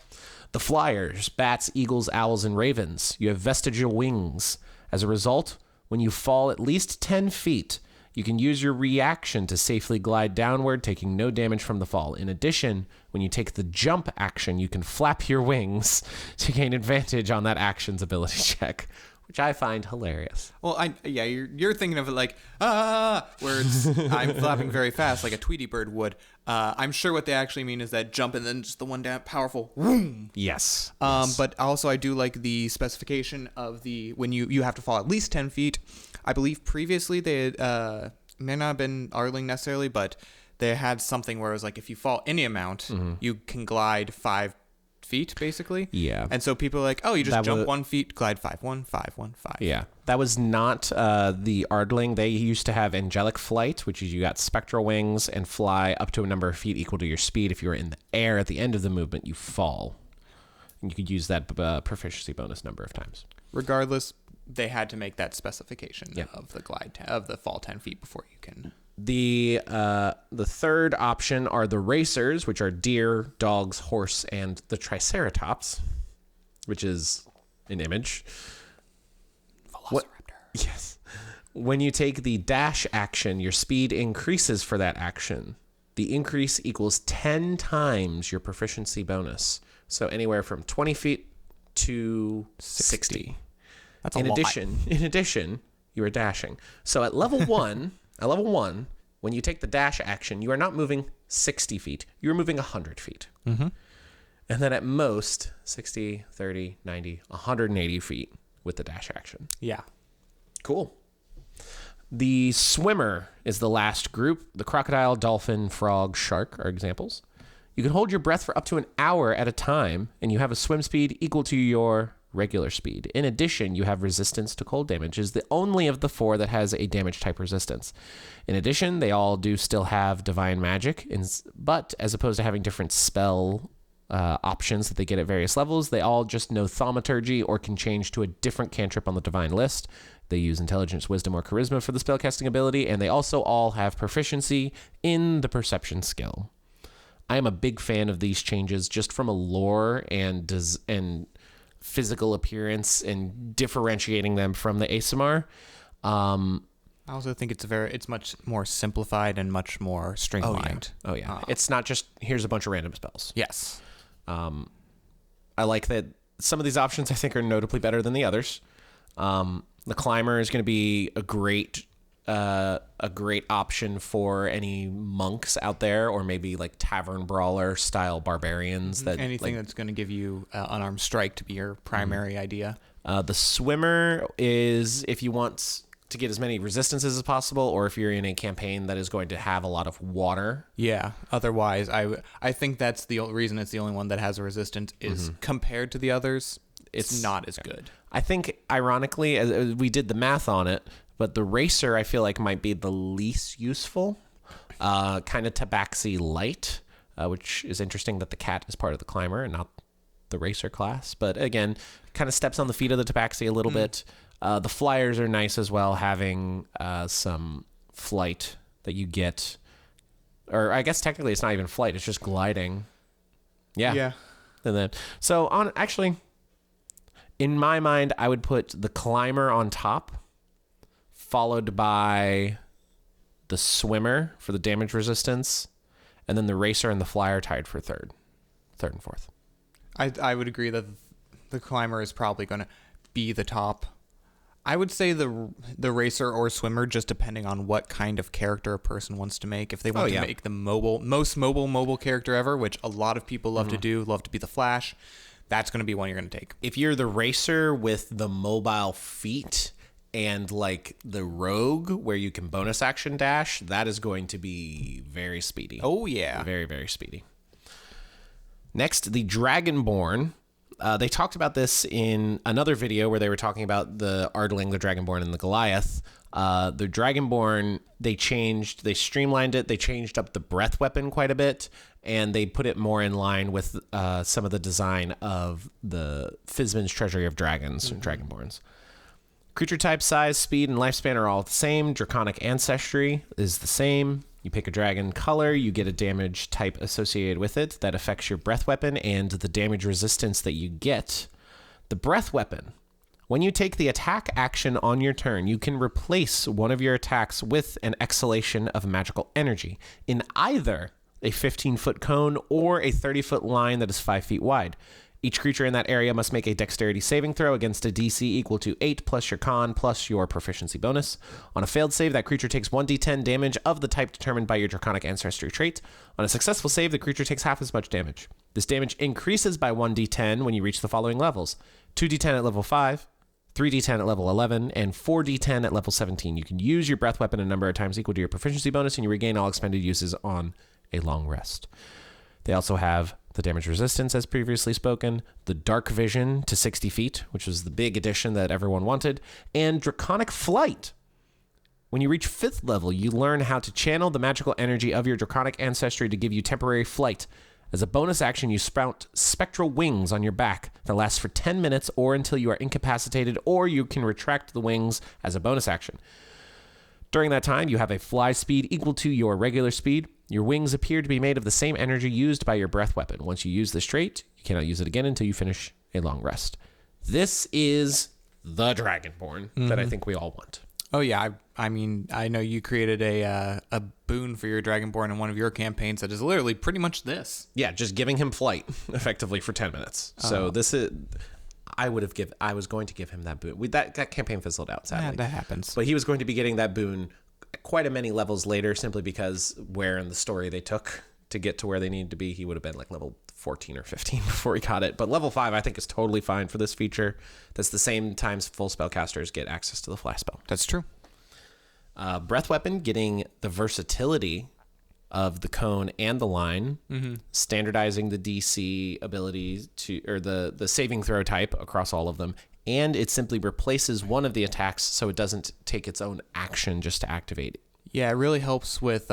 The flyers, bats, eagles, owls, and ravens. You have vestigial wings. As a result, when you fall at least 10 feet, you can use your reaction to safely glide downward, taking no damage from the fall. In addition, when you take the jump action, you can flap your wings to gain advantage on that action's ability check, which I find hilarious. Well, you're thinking of it like, where it's, I'm flapping very fast like a Tweety bird would. I'm sure what they actually mean is that jump and then just the one down, powerful, whoom. Yes. But also I do like the specification of when you have to fall at least 10 feet. I believe previously they had, may not have been Ardling necessarily, but they had something where it was like, if you fall any amount, you can glide 5 feet, basically. Yeah. And so people are like, oh, you just jump 1 feet, glide 5, 1, 5, 1, 5. Yeah. That was not the Ardling. They used to have angelic flight, which is you got spectral wings and fly up to a number of feet equal to your speed. If you were in the air at the end of the movement, you fall. And you could use that proficiency bonus number of times. Regardless, they had to make that specification Yep. of the fall 10 feet before you can. The third option are the racers, which are deer, dogs, horse, and the triceratops, which is an image. Velociraptor. Yes. When you take the dash action, your speed increases for that action. The increase equals 10 times your proficiency bonus. So anywhere from 20 feet to 60. That's a In lot. addition, you are dashing. So at level 1, when you take the dash action, you are not moving 60 feet. You're moving 100 feet. Mm-hmm. And then at most, 60, 30, 90, 180 feet with the dash action. Yeah. Cool. The swimmer is the last group. The crocodile, dolphin, frog, shark are examples. You can hold your breath for up to an hour at a time, and you have a swim speed equal to your regular speed. In addition, you have resistance to cold damage. Is the only of the 4 that has a damage type resistance. In addition, they all do still have divine magic, but as opposed to having different spell options that they get at various levels, they all just know thaumaturgy or can change to a different cantrip on the divine list. They use intelligence, wisdom, or charisma for the spellcasting ability, and they also all have proficiency in the perception skill. I am a big fan of these changes just from a lore and physical appearance and differentiating them from the Aasimar. I also think it's much more simplified and much more streamlined. Oh yeah. It's not just here's a bunch of random spells. Yes. I like that some of these options I think are notably better than the others. The climber is going to be a great option for any monks out there, or maybe like tavern brawler style barbarians. That anything that's going to give you unarmed strike to be your primary idea. The swimmer is if you want to get as many resistances as possible, or if you're in a campaign that is going to have a lot of water. Yeah. Otherwise, I think that's the reason it's the only one that has a resistance is compared to the others, it's not as good. I think, ironically, as we did the math on it, but the Racer, I feel like, might be the least useful. Kind of Tabaxi light, which is interesting that the cat is part of the Climber and not the Racer class. But again, kind of steps on the feet of the Tabaxi a little bit. The Flyers are nice as well, having some flight that you get. Or I guess technically it's not even flight, it's just gliding. Yeah. And then, actually, in my mind, I would put the Climber on top, followed by the Swimmer for the damage resistance, and then the Racer and the Flyer tied for third and fourth. I would agree that the Climber is probably going to be the top. I would say the Racer or Swimmer, just depending on what kind of character a person wants to make. If they want to make the most mobile character ever, which a lot of people love to do, love to be the Flash, that's going to be one you're going to take. If you're the Racer with the mobile feat and like the Rogue where you can bonus action dash, that is going to be very speedy. Oh, yeah. Very, very speedy. Next, the Dragonborn. They talked about this in another video where they were talking about the Ardling, the Dragonborn, and the Goliath. The Dragonborn, they streamlined it, they changed up the breath weapon quite a bit, and they put it more in line with some of the design of the Fizban's Treasury of Dragons and Dragonborns. Creature type, size, speed, and lifespan are all the same. Draconic Ancestry is the same. You pick a dragon color, you get a damage type associated with it that affects your breath weapon and the damage resistance that you get. The breath weapon. When you take the attack action on your turn, you can replace one of your attacks with an exhalation of magical energy in either a 15-foot cone or a 30-foot line that is 5 feet wide. Each creature in that area must make a dexterity saving throw against a DC equal to 8 plus your con plus your proficiency bonus. On a failed save, that creature takes 1d10 damage of the type determined by your Draconic Ancestry trait. On a successful save, the creature takes half as much damage. This damage increases by 1d10 when you reach the following levels: 2d10 at level 5, 3d10 at level 11, and 4d10 at level 17. You can use your breath weapon a number of times equal to your proficiency bonus, and you regain all expended uses on a long rest. They also have the damage resistance, as previously spoken, the dark vision to 60 feet, which was the big addition that everyone wanted, and draconic flight. When you reach 5th level, you learn how to channel the magical energy of your draconic ancestry to give you temporary flight. As a bonus action, you sprout spectral wings on your back that last for 10 minutes or until you are incapacitated, or you can retract the wings as a bonus action. During that time, you have a fly speed equal to your regular speed. Your wings appear to be made of the same energy used by your breath weapon. Once you use this trait, you cannot use it again until you finish a long rest. This is the Dragonborn that I think we all want. Oh, yeah. I mean, I know you created a boon for your Dragonborn in one of your campaigns that is literally pretty much this. Yeah, just giving him flight effectively for 10 minutes. So this is... I was going to give him that boon. That campaign fizzled out, sadly. Yeah, that happens. But he was going to be getting that boon quite a many levels later, simply because where in the story they took to get to where they needed to be, he would have been like level 14 or 15 before he got it. But level 5, I think, is totally fine for this feature. That's the same times full spellcasters get access to the flash spell. That's true. Breath weapon getting the versatility of the cone and the line, standardizing the DC ability or the saving throw type across all of them, and it simply replaces one of the attacks so it doesn't take its own action just to activate it. Yeah, it really helps with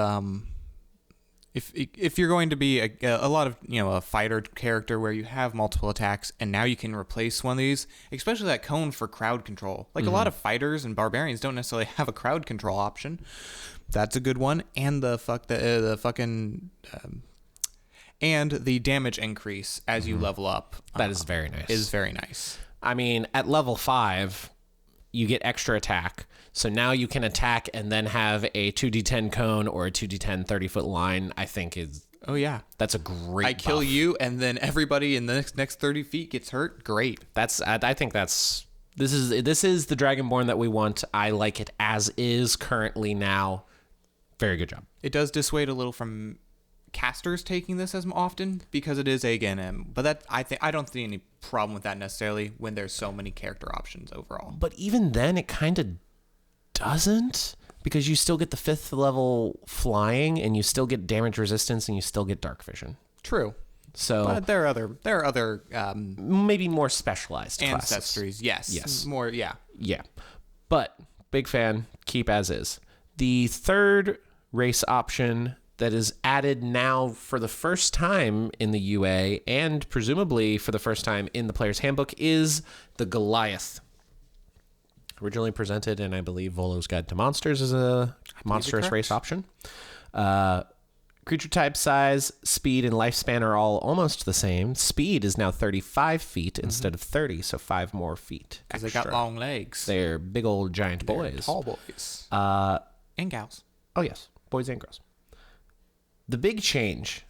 if you're going to be a lot of a fighter character where you have multiple attacks and now you can replace one of these, especially that cone for crowd control. Like a lot of fighters and barbarians don't necessarily have a crowd control option. That's a good one, and and the damage increase as you level up. That is very nice. Is very nice. I mean, at level 5, you get extra attack. So now you can attack and then have a 2d10 cone or a 2d10 30-foot line, I think is... Oh, yeah. That's a great I kill you, and then everybody in the next 30 feet gets hurt. Great. I think that's... This is the Dragonborn that we want. I like it as is currently now. Very good job. It does dissuade a little from casters taking this as often because it is AGN, but that I don't see any problem with that necessarily when there's so many character options overall. But even then, it kind of doesn't, because you still get the 5th level flying, and you still get damage resistance, and you still get dark vision. True. So But there are other maybe more specialized ancestries. classes. Yes. More. Yeah. Yeah. But big fan, keep as is. The third race option that is added now for the first time in the UA, and presumably for the first time in the player's handbook, is the Goliath. Originally presented in, I believe, Volo's Guide to Monsters as a monstrous race option. Creature type, size, speed, and lifespan are all almost the same. Speed is now 35 feet instead of 30, so 5 more feet. Because they got long legs. They're big old giant boys. Tall boys. And gals. Oh, yes. Boys and girls. The big change.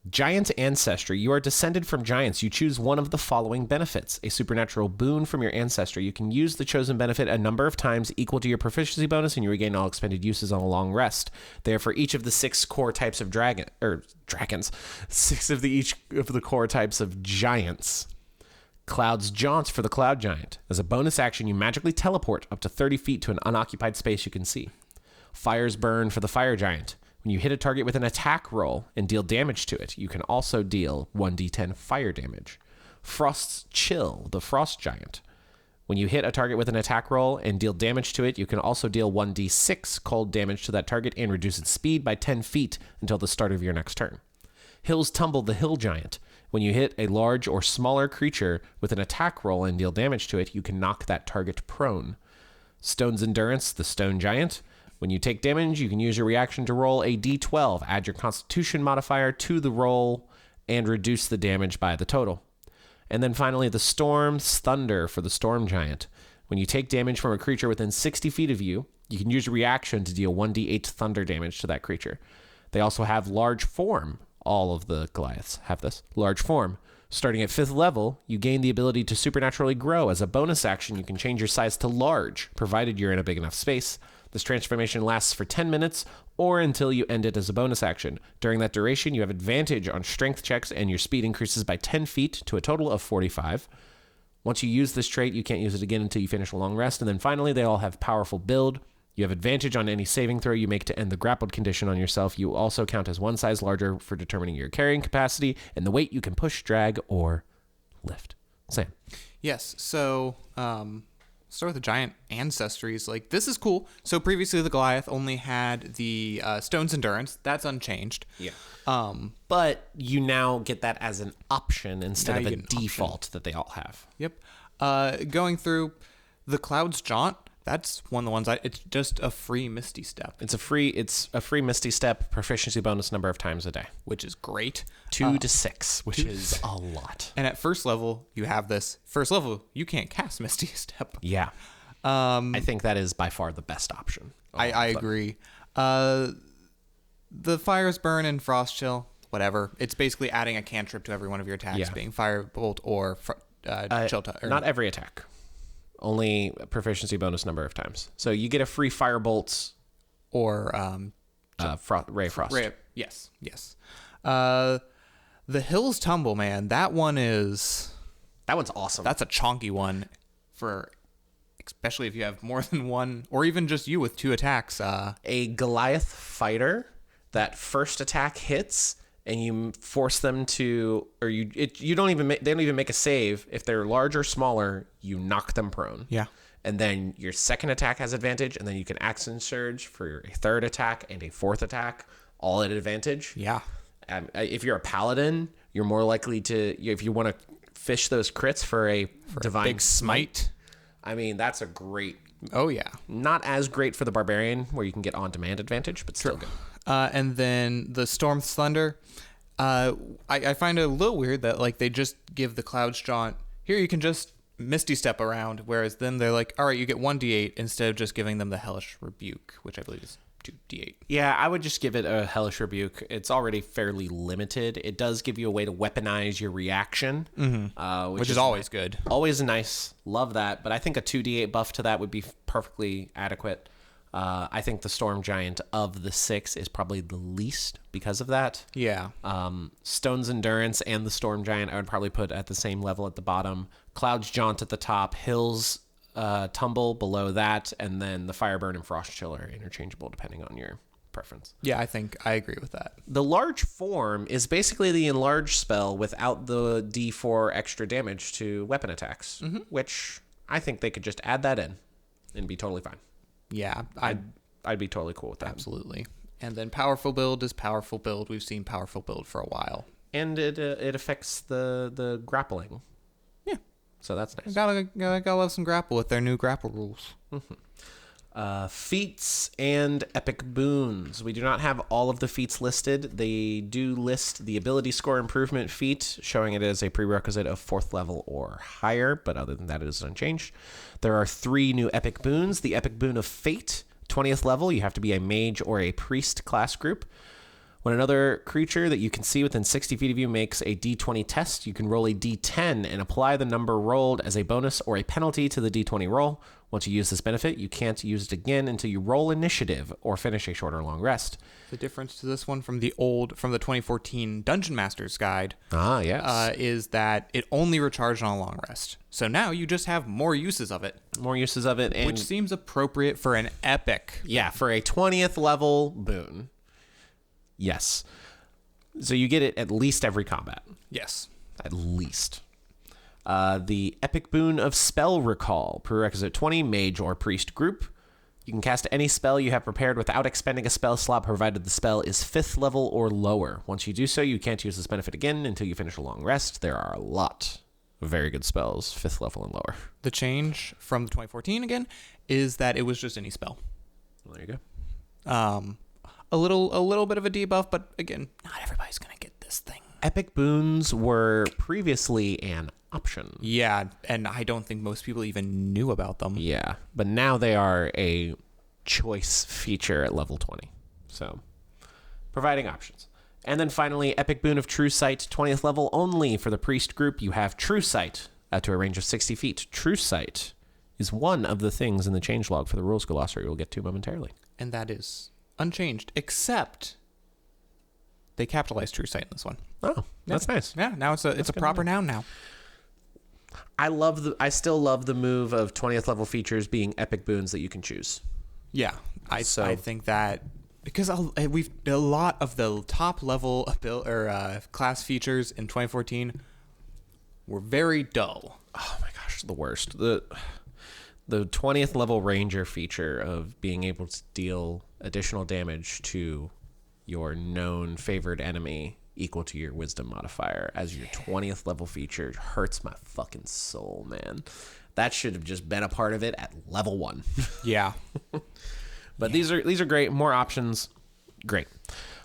Giant Ancestry. You are descended from giants. You choose one of the following benefits. A supernatural boon from your ancestry. You can use the chosen benefit a number of times equal to your proficiency bonus, and you regain all expended uses on a long rest. They are for each of the 6 core types of dragons. 6 of each of the core types of giants. Cloud's Jaunt for the Cloud Giant. As a bonus action, you magically teleport up to 30 feet to an unoccupied space you can see. Fire's Burn for the Fire Giant. When you hit a target with an attack roll and deal damage to it, you can also deal 1d10 fire damage. Frost's Chill, the Frost Giant. When you hit a target with an attack roll and deal damage to it, you can also deal 1d6 cold damage to that target and reduce its speed by 10 feet until the start of your next turn. Hill's Tumble, the Hill Giant. When you hit a large or smaller creature with an attack roll and deal damage to it, you can knock that target prone. Stone's Endurance, the Stone Giant. When you take damage, you can use your reaction to roll a d12. Add your Constitution modifier to the roll and reduce the damage by the total. And then finally, the Storm's Thunder for the Storm Giant. When you take damage from a creature within 60 feet of you, you can use your reaction to deal 1d8 thunder damage to that creature. They also have Large Form. All of the Goliaths have this. Large Form. Starting at 5th level, you gain the ability to supernaturally grow. As a bonus action, you can change your size to large, provided you're in a big enough space. This transformation lasts for 10 minutes or until you end it as a bonus action. During that duration, you have advantage on strength checks, and your speed increases by 10 feet to a total of 45. Once you use this trait, you can't use it again until you finish a long rest. And then finally, they all have Powerful Build. You have advantage on any saving throw you make to end the grappled condition on yourself. You also count as 1 size larger for determining your carrying capacity and the weight you can push, drag, or lift. Sam. Yes. So, start with the giant ancestries. Like, this is cool. So previously the Goliath only had the Stone's Endurance. That's unchanged. Yeah. But you now get that as an option instead of a default that they all have. Yep. Going through the Cloud's Jaunt. That's one of the ones it's just a free Misty Step. It's a free Misty Step proficiency bonus number of times a day, which is great. 2 to 6, which is a lot. And at first level, you have this. First level, you can't cast Misty Step. Yeah. I think that is by far the best option. I agree. The Fire's Burn and Frost Chill, whatever. It's basically adding a cantrip to every one of your attacks, being Firebolt or Chill. Not every attack. Only a proficiency bonus number of times. So you get a free Firebolt or Ray Frost. Yes. The Hill's Tumble, man. That one's awesome. That's a chonky one for especially if you have more than one, or even just you with 2 attacks. A Goliath fighter, that first attack hits, and you force them to, or they don't even make a save. If they're large or smaller, you knock them prone. Yeah. And then your second attack has advantage, and then you can action surge for a third attack and a fourth attack, all at advantage. Yeah. If you're a paladin, you're more likely to, if you want to fish those crits for divine big smite. I mean, that's a great. Oh yeah. Not as great for the barbarian, where you can get on-demand advantage, but still good. And then the Storm's Thunder. I find it a little weird that like they just give the Cloud's Jaunt. Here you can just Misty Step around, whereas then they're like, all right, you get 1d8 instead of just giving them the Hellish Rebuke, which I believe is 2d8. Yeah, I would just give it a Hellish Rebuke. It's already fairly limited. It does give you a way to weaponize your reaction, which is always good. Always nice. Love that. But I think a 2d8 buff to that would be perfectly adequate. I think the Storm Giant of the 6 is probably the least because of that. Yeah. Stone's Endurance and the Storm Giant I would probably put at the same level at the bottom. Cloud's Jaunt at the top. Hill's tumble below that, and then the fire burn and frost chill are interchangeable depending on your preference. Yeah, I think I agree with that. The large form is basically the enlarge spell without the D4 extra damage to weapon attacks, which I think they could just add that in and be totally fine. Yeah, I'd be totally cool with that. Absolutely. And then powerful build is powerful build. We've seen powerful build for a while. And it affects the grappling. Yeah. So that's nice. Gotta love some grapple with their new grapple rules. Feats and epic boons. We do not have all of the feats listed. They do list the ability score improvement feat, showing it as a prerequisite of 4th level or higher, but other than that, it is unchanged. There are 3 new epic boons. The epic boon of fate, 20th level, you have to be a mage or a priest class group. When another creature that you can see within 60 feet of you makes a d20 test, you can roll a d10 and apply the number rolled as a bonus or a penalty to the d20 roll. Once you use this benefit, you can't use it again until you roll initiative or finish a short or long rest. The difference to this one from the 2014 Dungeon Master's Guide is that it only recharged on a long rest. So now you just have more uses of it. More uses of it. And which seems appropriate for an epic. Yeah, for a 20th level boon. Yes. So you get it at least every combat. Yes. At least. The epic boon of spell recall, prerequisite 20, mage or priest group. You can cast any spell you have prepared without expending a spell slot, provided the spell is 5th level or lower. Once you do so, you can't use this benefit again until you finish a long rest. There are a lot of very good spells, 5th level and lower. The change from the 2014 again is that it was just any spell. Well, there you go. A little bit of a debuff, but again, not everybody's gonna get this thing. Epic boons were previously an option. Yeah, and I don't think most people even knew about them. Yeah, but now they are a choice feature at level 20. So, providing options. And then finally, epic boon of True Sight, 20th level only. For the priest group, you have True Sight to a range of 60 feet. True Sight is one of the things in the changelog for the rules glossary we'll get to momentarily. And that is unchanged, except they capitalized True Sight in this one. Oh, that's nice. Yeah, now it's a proper noun now. I still love the move of 20th level features being epic boons that you can choose. Yeah, I think that because we've a lot of the top level class features in 2014 were very dull. Oh my gosh, the worst. The 20th level ranger feature of being able to deal additional damage to your known favored enemy equal to your wisdom modifier as your 20th level feature hurts my fucking soul, man. That should have just been a part of it at level 1. Yeah. But these are great. More options. Great.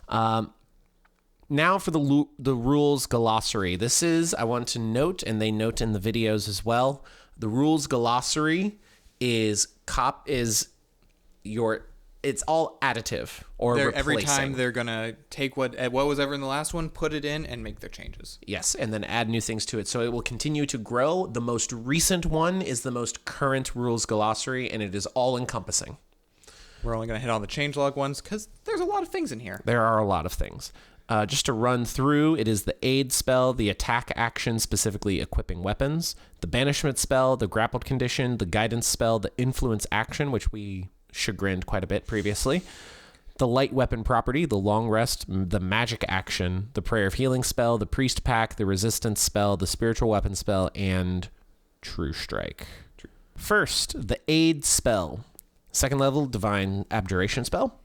Now for the rules glossary. This is, I want to note, and they note in the videos as well, the rules glossary it's all additive or replacing. Every time they're gonna take what was ever in the last one, put it in, and make their changes. Yes, and then add new things to it. So it will continue to grow. The most recent one is the most current rules glossary, and it is all encompassing. We're only gonna hit on the changelog ones because there's a lot of things in here. There are a lot of things. Just to run through, it is the aid spell, the attack action, specifically equipping weapons, the banishment spell, the grappled condition, the guidance spell, the influence action, which we chagrined quite a bit previously, the light weapon property, the long rest, the magic action, the prayer of healing spell, the priest pack, the resistance spell, the spiritual weapon spell, and true strike. First, the aid spell. 2nd level, divine abjuration spell.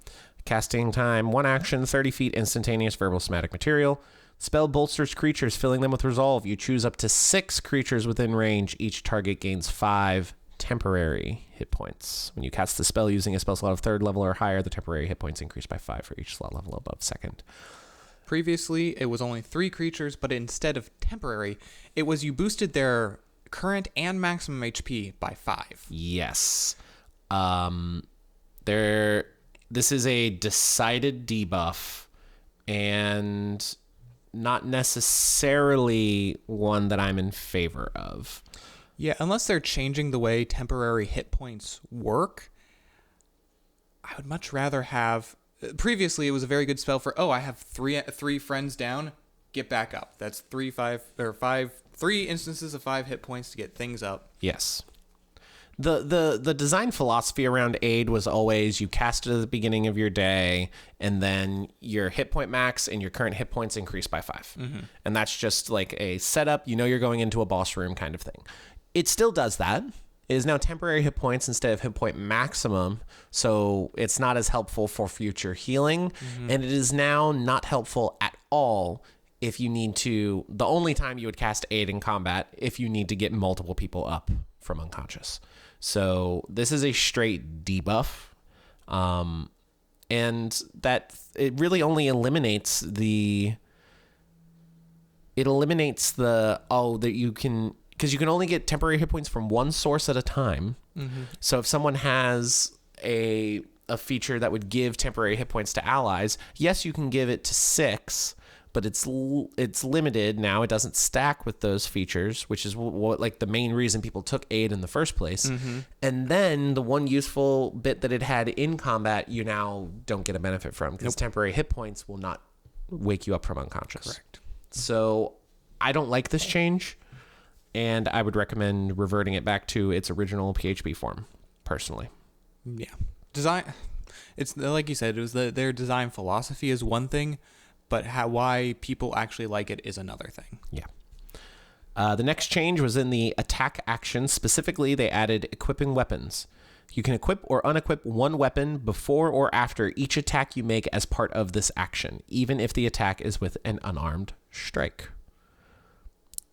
Casting time, 1 action, 30 feet, instantaneous verbal somatic material. Spell bolsters creatures, filling them with resolve. You choose up to 6 creatures within range. Each target gains 5 temporary hit points. When you cast the spell using a spell slot of 3rd level or higher, the temporary hit points increase by 5 for each slot level above 2nd. Previously, it was only 3 creatures, but instead of temporary, it was you boosted their current and maximum HP by 5. Yes. This is a decided debuff and not necessarily one that I'm in favor of. Yeah, unless they're changing the way temporary hit points work, I would much rather have... Previously, it was a very good spell for, I have three friends down, get back up. That's 3 instances of 5 hit points to get things up. Yes. The design philosophy around aid was always you cast it at the beginning of your day, and then your hit point max and your current hit points increase by 5. And that's just like a setup. You know you're going into a boss room kind of thing. It still does that. It is now temporary hit points instead of hit point maximum, so it's not as helpful for future healing, and it is now not helpful at all if you need to. The only time you would cast aid in combat if you need to get multiple people up from unconscious. So this is a straight debuff, and that it really only eliminates the that you can. Because you can only get temporary hit points from one source at a time. So if someone has a feature that would give temporary hit points to allies, yes, you can give it to 6, but it's limited now. It doesn't stack with those features, which is what like the main reason people took aid in the first place. And then the one useful bit that it had in combat, you now don't get a benefit from, because temporary hit points will not wake you up from unconscious. Correct. So I don't like this change. And I would recommend reverting it back to its original PHP form, personally. Yeah. Design, it's like you said, it was their design philosophy is one thing, but why people actually like it is another thing. Yeah. The next change was in the attack action. Specifically, they added equipping weapons. You can equip or unequip one weapon before or after each attack you make as part of this action, even if the attack is with an unarmed strike.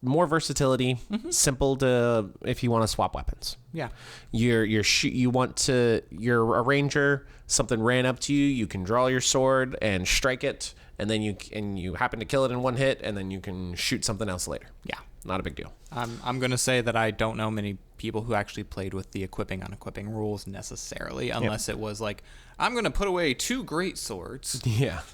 More versatility, simple to if you want to swap weapons. Yeah. You're a ranger, something ran up to you, you can draw your sword and strike it, and then you happen to kill it in one hit, and then you can shoot something else later. Yeah. Not a big deal. I'm going to say that I don't know many people who actually played with the equipping unequipping rules necessarily, unless it was like, I'm going to put away 2 great swords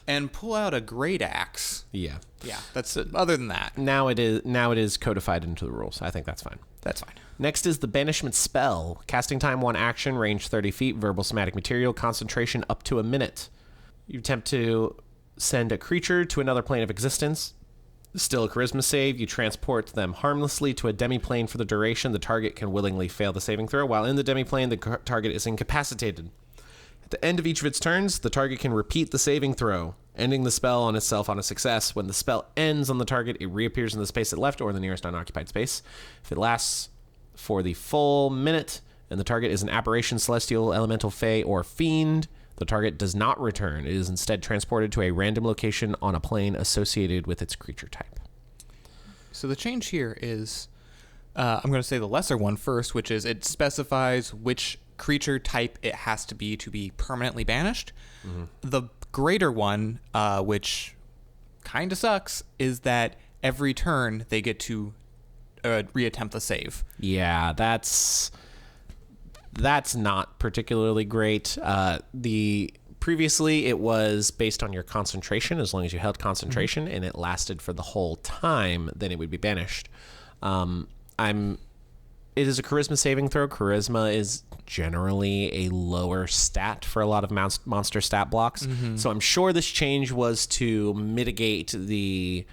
and pull out a great axe. Yeah. Yeah. That's it. Other than that. Now it is codified into the rules. I think that's fine. That's fine. Next is the banishment spell. Casting time 1 action, range 30 feet, verbal somatic material, concentration up to a minute. You attempt to send a creature to another plane of existence. Still a charisma save. You transport them harmlessly to a demiplane for the duration. The target can willingly fail the saving throw. While in the demiplane, the target is incapacitated. At the end of each of its turns, the target can repeat the saving throw, ending the spell on itself on a success. When the spell ends on the target, it reappears in the space it left or in the nearest unoccupied space. If it lasts for the full minute and the target is an aberration, celestial, elemental, fey, or fiend, the target does not return. It is instead transported to a random location on a plane associated with its creature type. So the change here is, I'm going to say the lesser one first, which is it specifies which creature type it has to be permanently banished. The greater one, which kind of sucks, is that every turn they get to reattempt the save. Yeah, that's not particularly great. Previously it was based on your concentration. As long as you held concentration and it lasted for the whole time, then it would be banished. It is a charisma saving throw. Charisma is generally a lower stat for a lot of monster stat blocks. So I'm sure this change was to mitigate the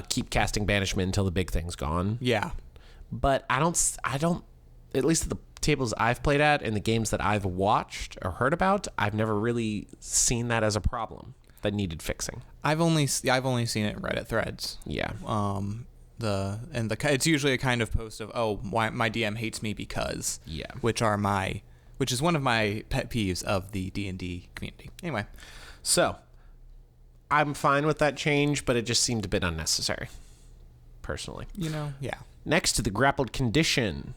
keep casting banishment until the big thing's gone. Yeah. But I don't, at least the tables I've played at and the games that I've watched or heard about, I've never really seen that as a problem that needed fixing. I've only seen it in Reddit threads. Yeah. It's usually a kind of post of, oh, why my DM hates me because, which is one of my pet peeves of the D&D community. Anyway, so I'm fine with that change, but it just seemed a bit unnecessary, personally. Yeah. Next to the grappled condition,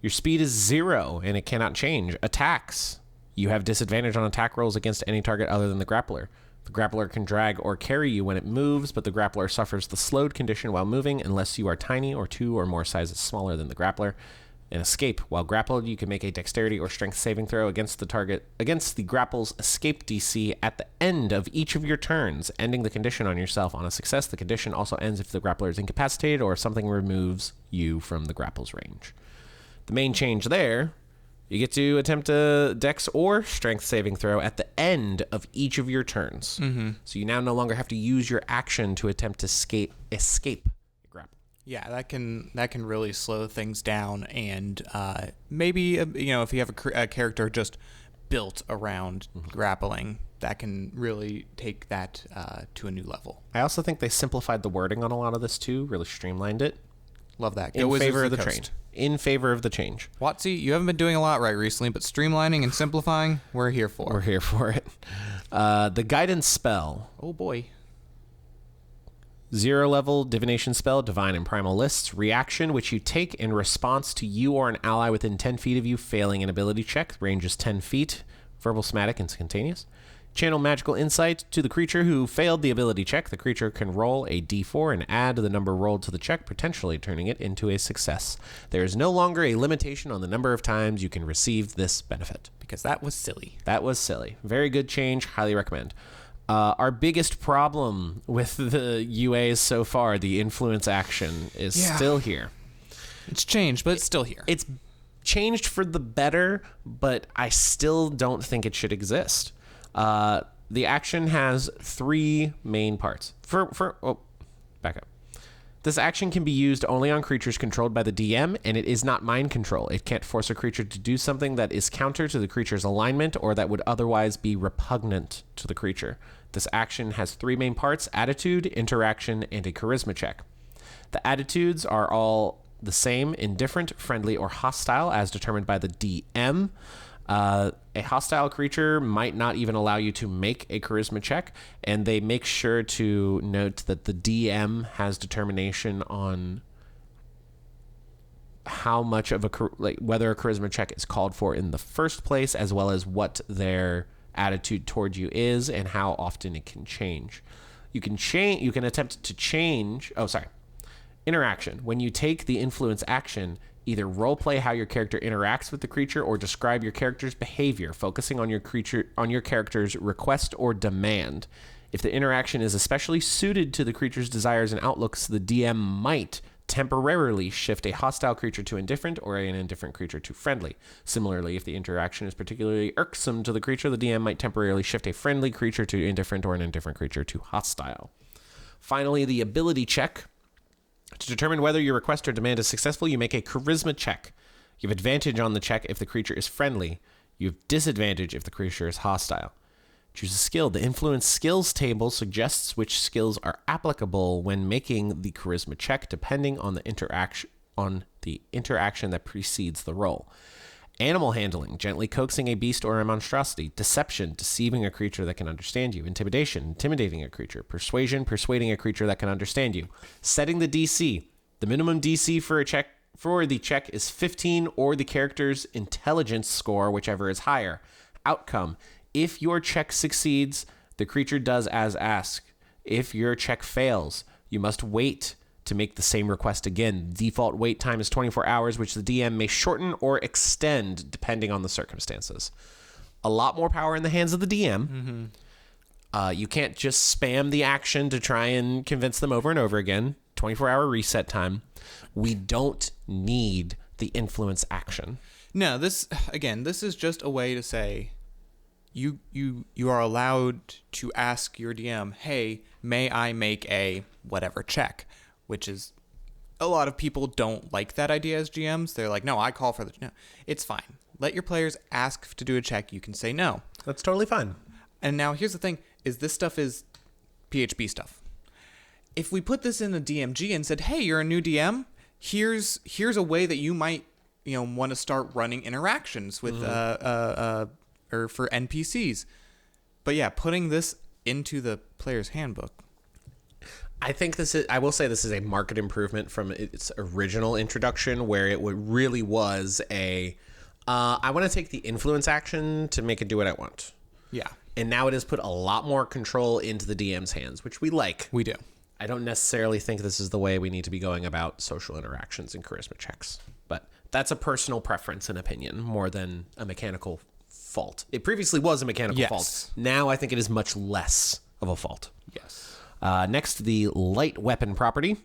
your speed is 0 and it cannot change. Attacks, you have disadvantage on attack rolls against any target other than the grappler. The grappler can drag or carry you when it moves, but the grappler suffers the slowed condition while moving unless you are tiny or 2 or more sizes smaller than the grappler. And escape, while grappled, you can make a dexterity or strength saving throw against the grapple's escape DC at the end of each of your turns, ending the condition on yourself. On a success, the condition also ends if the grappler is incapacitated or if something removes you from the grapple's range. The main change there, you get to attempt a dex or strength saving throw at the end of each of your turns. So you now no longer have to use your action to attempt to escape the grapple. Yeah, that can really slow things down, and maybe if you have a character just built around grappling, that can really take that to a new level. I also think they simplified the wording on a lot of this too, really streamlined it. Love that. In favor of the change. In favor of the change. WotC, you haven't been doing a lot right recently, but streamlining and simplifying, we're here for. We're here for it. The guidance spell. Oh boy. 0 level divination spell, divine and primal lists. Reaction, which you take in response to you or an ally within 10 feet of you failing an ability check. Range is 10 feet. Verbal, somatic, instantaneous. Channel magical insight to the creature who failed the ability check. The creature can roll a d4 and add the number rolled to the check, potentially turning it into a success. There is no longer a limitation on the number of times you can receive this benefit. Because that was silly. That was silly. Very good change. Highly recommend. Our biggest problem with the UAs so far, the influence action, is still here. It's changed, but it's still here. It's changed for the better, but I still don't think it should exist. The action has 3 main parts. Back up. This action can be used only on creatures controlled by the DM, and it is not mind control. It can't force a creature to do something that is counter to the creature's alignment or that would otherwise be repugnant to the creature. This action has 3 main parts: attitude, interaction, and a charisma check. The attitudes are all the same: indifferent, friendly, or hostile, as determined by the DM. A hostile creature might not even allow you to make a charisma check, and they make sure to note that the DM has determination on how much of whether a charisma check is called for in the first place, as well as what their attitude toward you is and how often it can change. You can attempt to change. Interaction. When you take the influence action, either roleplay how your character interacts with the creature or describe your character's behavior, focusing on your character's request or demand. If the interaction is especially suited to the creature's desires and outlooks, the DM might temporarily shift a hostile creature to indifferent or an indifferent creature to friendly. Similarly, if the interaction is particularly irksome to the creature, the DM might temporarily shift a friendly creature to indifferent or an indifferent creature to hostile. Finally, the ability check. To determine whether your request or demand is successful, you make a charisma check. You have advantage on the check if the creature is friendly. You have disadvantage if the creature is hostile. Choose a skill. The influence skills table suggests which skills are applicable when making the charisma check, depending on the interaction that precedes the roll. Animal handling, gently coaxing a beast or a monstrosity. Deception, deceiving a creature that can understand you. Intimidation, intimidating a creature. Persuasion, persuading a creature that can understand you. Setting the DC. The minimum DC for the check is 15 or the character's intelligence score, whichever is higher. Outcome, if your check succeeds, the creature does as asked. If your check fails, you must wait to make the same request again. Default wait time is 24 hours, which the DM may shorten or extend depending on the circumstances. A lot more power in the hands of the DM. You can't just spam the action to try and convince them over and over again. 24-hour reset time. We don't need the influence action. No, this is just a way to say you are allowed to ask your DM, hey, may I make a whatever check? Which is, a lot of people don't like that idea as GMs. They're like, no, I call for no. It's fine. Let your players ask to do a check. You can say no. That's totally fine. And now here's the thing, is this stuff is PHB stuff. If we put this in the DMG and said, hey, you're a new DM, here's a way that you might, want to start running interactions with, or for NPCs. But yeah, putting this into the player's handbook. I think I will say this is a marked improvement from its original introduction, where it really was I want to take the influence action to make it do what I want. Yeah. And now it has put a lot more control into the DM's hands, which we like. We do. I don't necessarily think this is the way we need to be going about social interactions and charisma checks, but that's a personal preference and opinion more than a mechanical fault. It previously was a mechanical fault. Now I think it is much less of a fault. Yes. Next, the light weapon property.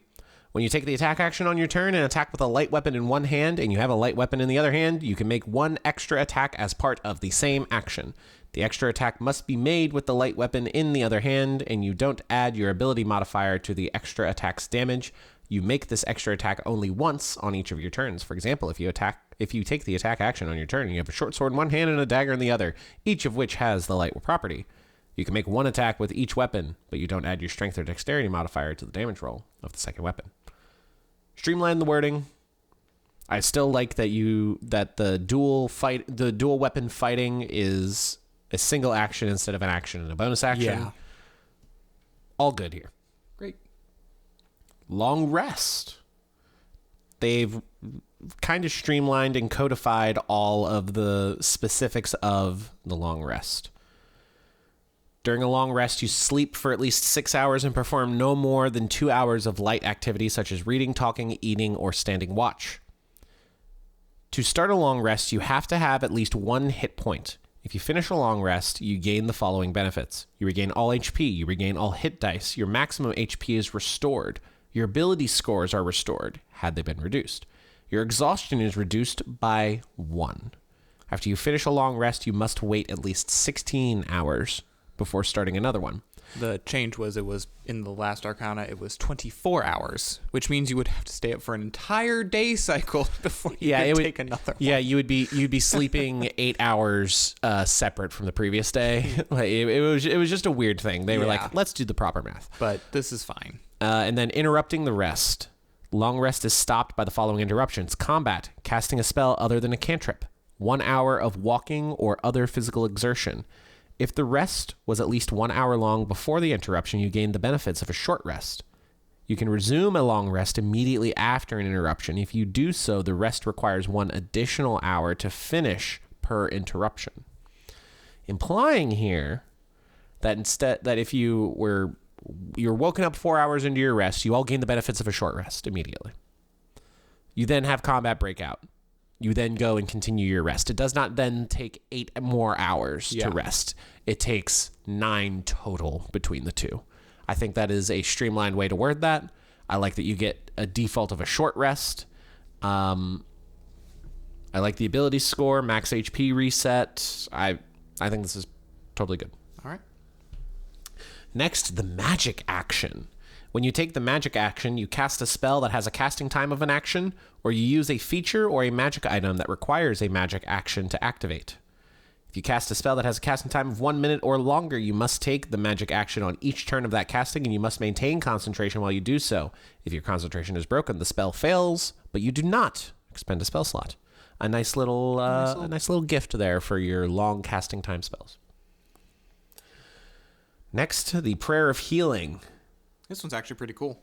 When you take the attack action on your turn and attack with a light weapon in one hand and you have a light weapon in the other hand, you can make one extra attack as part of the same action. The extra attack must be made with the light weapon in the other hand, and you don't add your ability modifier to the extra attack's damage. You make this extra attack only once on each of your turns. For example, if you take the attack action on your turn, you have a short sword in one hand and a dagger in the other, each of which has the light property. You can make one attack with each weapon, but you don't add your strength or dexterity modifier to the damage roll of the second weapon. Streamline the wording. I still like that the dual weapon fighting is a single action instead of an action and a bonus action. Yeah. All good here. Great. Long rest. They've kind of streamlined and codified all of the specifics of the long rest. During a long rest, you sleep for at least 6 hours and perform no more than 2 hours of light activity such as reading, talking, eating, or standing watch. To start a long rest, you have to have at least 1 hit point. If you finish a long rest, you gain the following benefits. You regain all HP, you regain all hit dice, your maximum HP is restored, your ability scores are restored, had they been reduced. Your exhaustion is reduced by 1. After you finish a long rest, you must wait at least 16 hours before starting another one. The change was it was in the last Arcana, it was 24 hours, which means you would have to stay up for an entire day cycle before you could take another one. Yeah, you'd be sleeping 8 hours separate from the previous day. Like, it was just a weird thing. They were like, let's do the proper math. But this is fine. And then interrupting the rest. Long rest is stopped by the following interruptions. Combat, casting a spell other than a cantrip. 1 hour of walking or other physical exertion. If the rest was at least 1 hour long before the interruption, you gain the benefits of a short rest. You can resume a long rest immediately after an interruption. If you do so, the rest requires 1 additional hour to finish per interruption. Implying here that if you're woken up 4 hours into your rest, you all gain the benefits of a short rest immediately. You then have combat breakout. You then go and continue your rest. It does not then take 8 more hours to rest. It takes 9 total between the two. I think that is a streamlined way to word that. I like that you get a default of a short rest. I like the ability score, max HP reset. I think this is totally good. All right. Next, the magic action. When you take the magic action, you cast a spell that has a casting time of an action, or you use a feature or a magic item that requires a magic action to activate. If you cast a spell that has a casting time of 1 minute or longer, you must take the magic action on each turn of that casting, and you must maintain concentration while you do so. If your concentration is broken, the spell fails, but you do not expend a spell slot. A nice little gift there for your long casting time spells. Next, the Prayer of Healing. This one's actually pretty cool.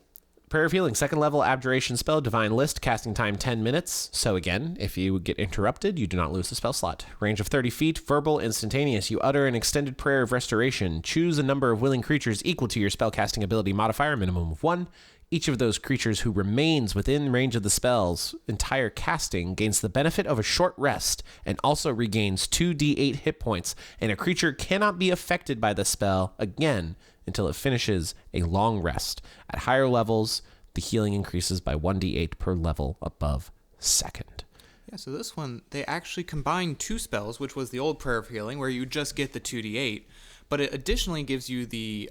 Prayer of Healing, 2nd level abjuration spell, divine list, casting time 10 minutes. So again, if you get interrupted, you do not lose the spell slot. Range of 30 feet, verbal, instantaneous. You utter an extended prayer of restoration. Choose a number of willing creatures equal to your spellcasting ability modifier, minimum of 1. Each of those creatures who remains within range of the spell's entire casting gains the benefit of a short rest and also regains 2d8 hit points, and a creature cannot be affected by the spell again until it finishes a long rest. At higher levels, the healing increases by 1d8 per level above 2nd. Yeah, so this one, they actually combined 2 spells, which was the old Prayer of Healing, where you just get the 2d8, but it additionally gives you the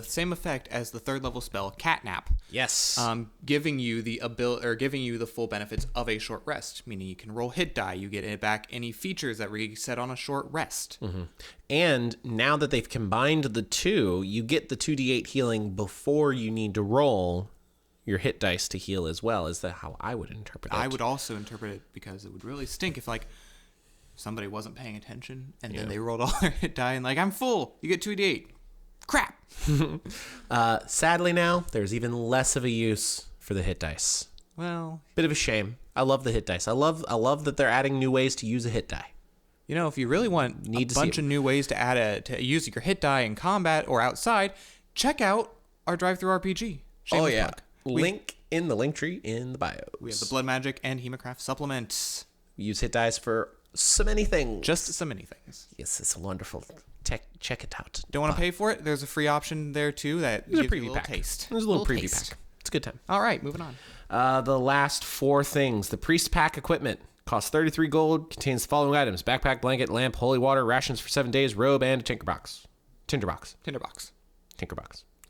same effect as the 3rd level spell, Catnap. Yes. Giving you the full benefits of a short rest, meaning you can roll hit die, you get back any features that reset on a short rest. Mm-hmm. And now that they've combined the 2, you get the 2d8 healing before you need to roll your hit dice to heal as well. Is that how I would interpret it? I would also interpret it because it would really stink if somebody wasn't paying attention and then they rolled all their hit die and I'm full. You get 2d8. Crap. Sadly now, there's even less of a use for the hit dice. Well, bit of a shame. I love the hit dice. I love that they're adding new ways to use a hit die. You know, if you really want a bunch of new ways to use your hit die in combat or outside, check out our drive-through RPG. Shameless plug. Link in the link tree in the bio. We have the Blood Magic and Hemocraft supplements. We use hit dice for so many things. Just so many things. Yes, it's wonderful. Check it out. Don't want to pay for it? There's a free option there too that gives you a little taste. There's a little preview pack. It's a good time. All right, moving on. The last 4 things. The Priest Pack equipment costs 33 gold. Contains the following items: backpack, blanket, lamp, holy water, rations for 7 days, robe, and a tinkerbox.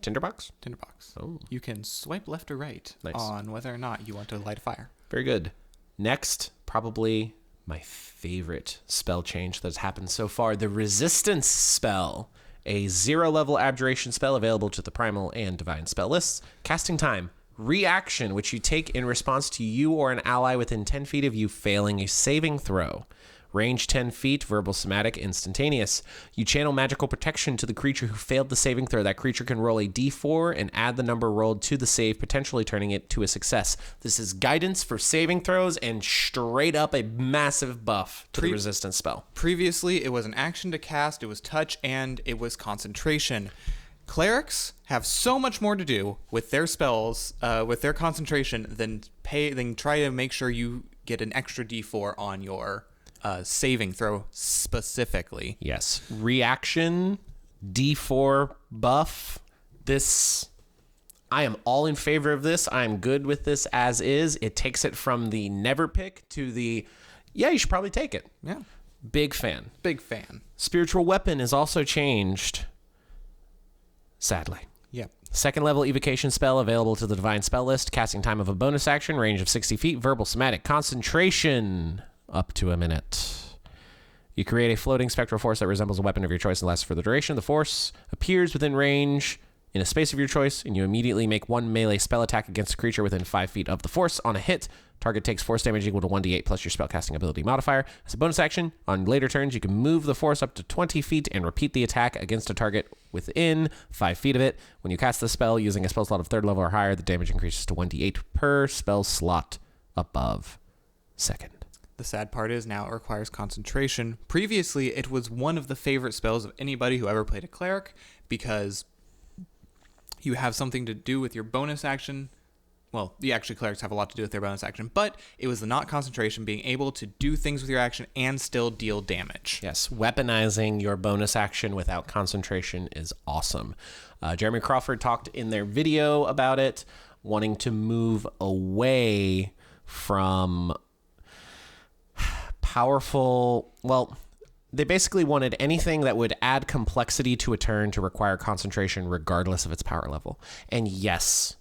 Tinderbox? Tinderbox. Oh. You can swipe left or right on whether or not you want to light a fire. Very good. Next, probably my favorite spell change that's happened so far, the Resistance spell. A 0-level abjuration spell available to the primal and divine spell lists. Casting time. Reaction, which you take in response to you or an ally within 10 feet of you failing a saving throw. Range 10 feet, verbal, somatic, instantaneous. You channel magical protection to the creature who failed the saving throw. That creature can roll a d4 and add the number rolled to the save, potentially turning it to a success. This is guidance for saving throws and straight up a massive buff to the resistance spell. Previously, it was an action to cast, it was touch, and it was concentration. Clerics have so much more to do with their spells, with their concentration, than try to make sure you get an extra d4 on your saving throw specifically. Yes. Reaction, D4 buff. I am all in favor of this. I'm good with this as is. It takes it from the never pick to the, yeah, you should probably take it. Yeah. Big fan. Big fan. Spiritual weapon is also changed. Sadly. Yep. Second level evocation spell available to the divine spell list. Casting time of a bonus action. Range of 60 feet. Verbal, somatic, concentration. Up to a minute. You create a floating spectral force that resembles a weapon of your choice and lasts for the duration. The force appears within range in a space of your choice, and you immediately make one melee spell attack against a creature within 5 feet of the force. On a hit, target takes force damage equal to 1d8 plus your spellcasting ability modifier. As a bonus action, on later turns, you can move the force up to 20 feet and repeat the attack against a target within 5 feet of it. When you cast the spell using a spell slot of 3rd level or higher, the damage increases to 1d8 per spell slot above second. The sad part is now it requires concentration. Previously, it was one of the favorite spells of anybody who ever played a cleric because you have something to do with your bonus action. Well, clerics have a lot to do with their bonus action, but it was the not concentration, being able to do things with your action and still deal damage. Yes, weaponizing your bonus action without concentration is awesome. Jeremy Crawford talked in their video about it, wanting to move away from powerful, they basically wanted anything that would add complexity to a turn to require concentration regardless of its power level. And yes,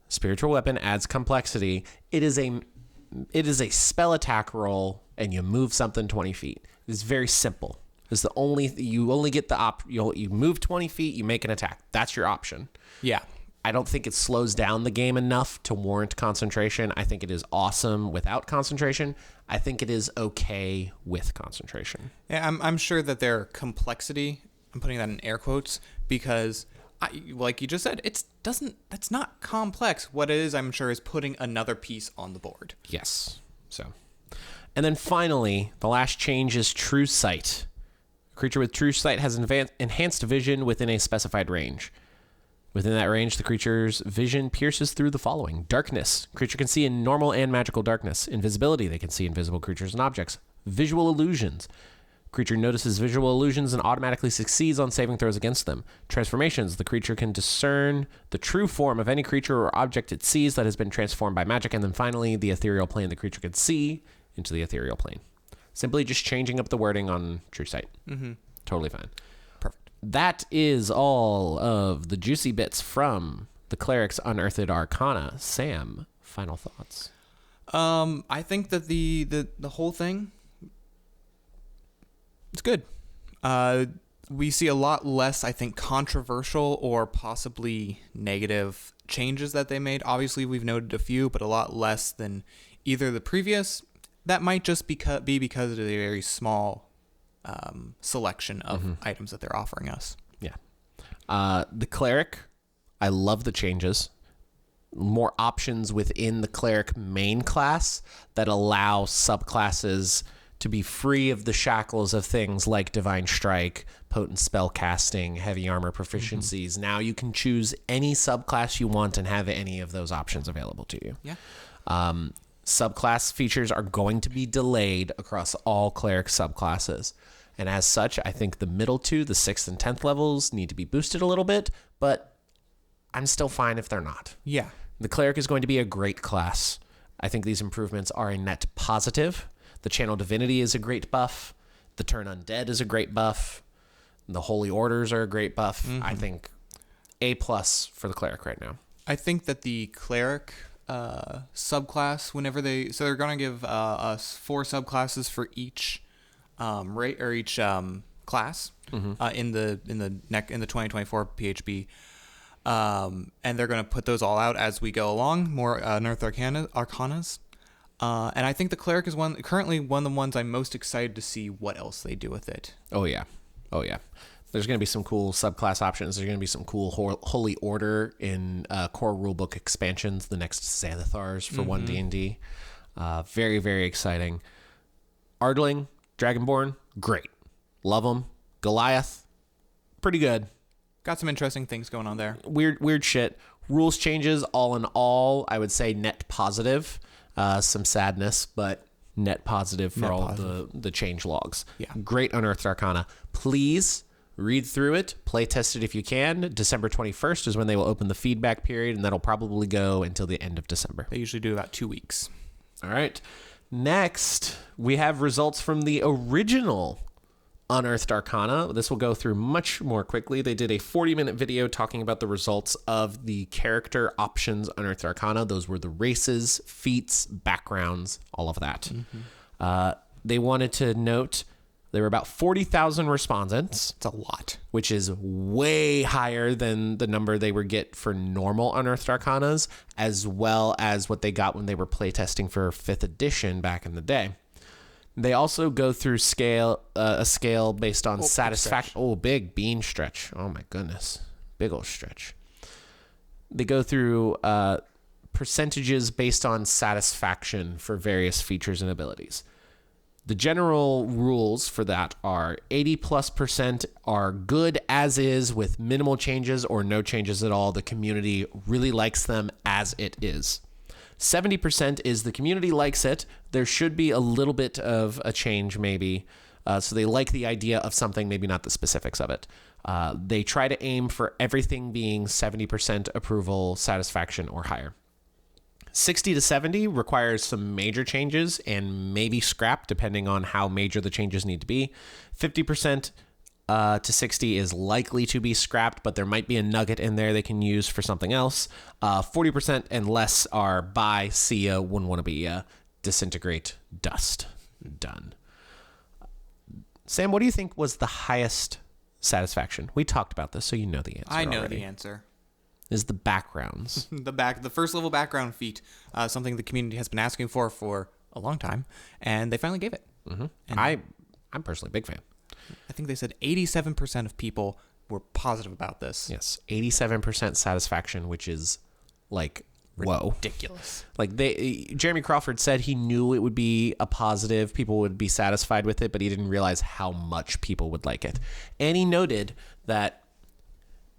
spiritual weapon adds complexity. It is a spell attack roll and you move something 20 feet. It's very simple. It's the only, you only get the you move 20 feet, you make an attack. That's your option. Yeah. I don't think it slows down the game enough to warrant concentration. I think it is awesome without concentration. I think it is okay with concentration. Yeah, I'm sure that their complexity, I'm putting that in air quotes, because like you just said, that's not complex. What it is, I'm sure, is putting another piece on the board. Yes. So, and then finally, the last change is True Sight. A creature with True Sight has enhanced vision within a specified range. Within that range, the creature's vision pierces through the following. Darkness. Creature can see in normal and magical darkness. Invisibility. They can see invisible creatures and objects. Visual illusions. Creature notices visual illusions and automatically succeeds on saving throws against them. Transformations. The creature can discern the true form of any creature or object it sees that has been transformed by magic. And then finally, the ethereal plane. The creature can see into the ethereal plane. Simply just changing up the wording on True Sight. Mm-hmm. Totally fine. Perfect. That is all of the juicy bits from the Cleric's Unearthed Arcana. Sam, final thoughts? I think that the whole thing, it's good. We see a lot less, I think, controversial or possibly negative changes that they made. Obviously, we've noted a few, but a lot less than either the previous. That might just be because of the very small selection of items that they're offering us. Yeah. The Cleric, I love the changes. More options within the Cleric main class that allow subclasses to be free of the shackles of things like Divine Strike, potent spell casting, heavy armor proficiencies. Now you can choose any subclass you want and have any of those options available to you. Yeah. Subclass features are going to be delayed across all Cleric subclasses. And as such, I think the middle two, the 6th and 10th levels, need to be boosted a little bit, but I'm still fine if they're not. Yeah. The Cleric is going to be a great class. I think these improvements are a net positive. The Channel Divinity is a great buff. The Turn Undead is a great buff. The Holy Orders are a great buff. I think A+ for the cleric right now. I think that the cleric subclass, they're gonna give us 4 subclasses for each rate or each class in the 2024 PHB, and they're gonna put those all out as we go along. More Unearthed Arcanas, and I think the cleric is currently one of the ones I'm most excited to see what else they do with it. Oh yeah. There's going to be some cool subclass options. There's going to be some cool Holy Order in core rulebook expansions, the next Xanathars for One D&D. Very, very exciting. Ardling, Dragonborn, great. Love them. Goliath, pretty good. Got some interesting things going on there. Weird shit. Rules changes, all in all, I would say net positive. Some sadness, but net positive for all the change logs. Yeah. Great Unearthed Arcana. Please read through it, play test it if you can. December 21st is when they will open the feedback period, and that'll probably go until the end of December. They usually do about 2 weeks. All right. Next, we have results from the original Unearthed Arcana. This will go through much more quickly. They did a 40-minute video talking about the results of the character options Unearthed Arcana. Those were the races, feats, backgrounds, all of that. They wanted to note there were about 40,000 respondents. It's a lot. Which is way higher than the number they would get for normal Unearthed Arcanas, as well as what they got when they were playtesting for 5th edition back in the day. They also go through a scale based on satisfaction. Oh, big bean stretch. Oh my goodness. Big old stretch. They go through percentages based on satisfaction for various features and abilities. The general rules for that are 80+% are good as is with minimal changes or no changes at all. The community really likes them as it is. 70% is the community likes it. There should be a little bit of a change maybe. So they like the idea of something, maybe not the specifics of it. They try to aim for everything being 70% approval, satisfaction, or higher. 60 to 70 requires some major changes and maybe scrap depending on how major the changes need to be. 50% to 60 is likely to be scrapped, but there might be a nugget in there they can use for something else. 40% and less are buy, see ya, wouldn't want to be ya, disintegrate, dust, done. Sam, what do you think was the highest satisfaction? We talked about this, so you know the answer. I know already. the answer. Is the backgrounds. The first level background feat, something the community has been asking for a long time, and they finally gave it. Mm-hmm. And I'm personally a big fan. I think they said 87% of people were positive about this. Yes, 87% satisfaction, which is like whoa, ridiculous. Like Jeremy Crawford said he knew it would be a positive, people would be satisfied with it, but he didn't realize how much people would like it. And he noted that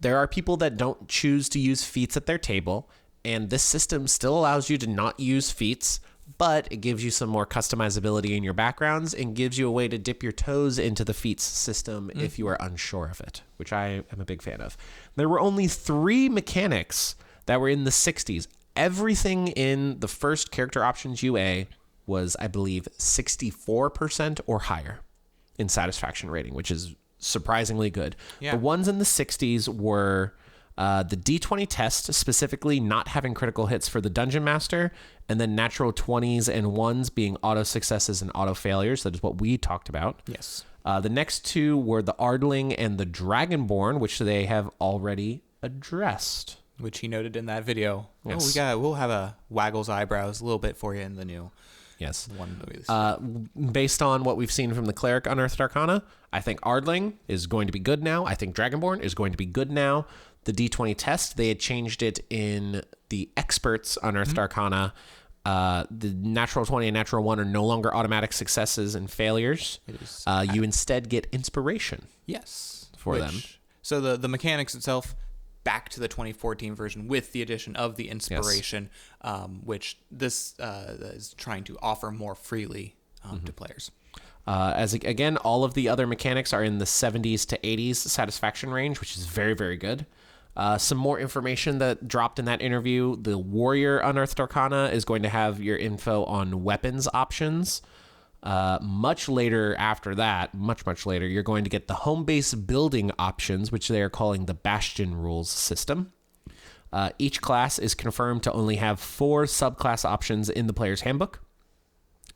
there are people that don't choose to use feats at their table, and this system still allows you to not use feats, but it gives you some more customizability in your backgrounds and gives you a way to dip your toes into the feats system if you are unsure of it, which I am a big fan of. There were only 3 mechanics that were in the 60s. Everything in the first character options UA was, I believe, 64% or higher in satisfaction rating, which is surprisingly good. Yeah. The ones in the 60s were the D20 test, specifically not having critical hits for the Dungeon Master, and then natural 20s and 1s being auto successes and auto failures. That is what we talked about. Yes. The next 2 were the Ardling and the Dragonborn, which they have already addressed. Which he noted in that video. Yes. Oh, we'll have a waggles eyebrows a little bit for you in the new one. Based on what we've seen from the Cleric Unearthed Arcana, I think Ardling is going to be good now. I think Dragonborn is going to be good now. The D20 test, they had changed it in the Experts Unearthed Arcana. The natural 20 and natural 1 are no longer automatic successes and failures. It is. You instead get inspiration. Yes. For them. So the mechanics itself, back to the 2014 version with the addition of the inspiration, which this is trying to offer more freely to players. Again, all of the other mechanics are in the 70s to 80s satisfaction range, which is very, very good. Some more information that dropped in that interview. The Warrior Unearthed Arcana is going to have your info on weapons options. Much later after that, much later, you're going to get the home base building options, which they are calling the Bastion rules system. Each class is confirmed to only have 4 subclass options in the player's handbook.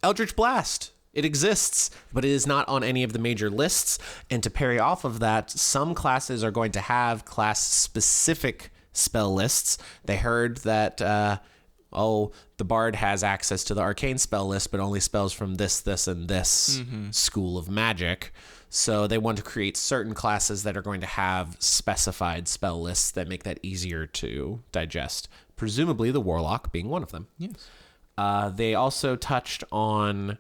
Eldritch Blast. It exists, but it is not on any of the major lists. And to parry off of that, some classes are going to have class-specific spell lists. They heard that, the Bard has access to the arcane spell list, but only spells from this, and this school of magic. So they want to create certain classes that are going to have specified spell lists that make that easier to digest. Presumably the Warlock being one of them. Yes. They also touched on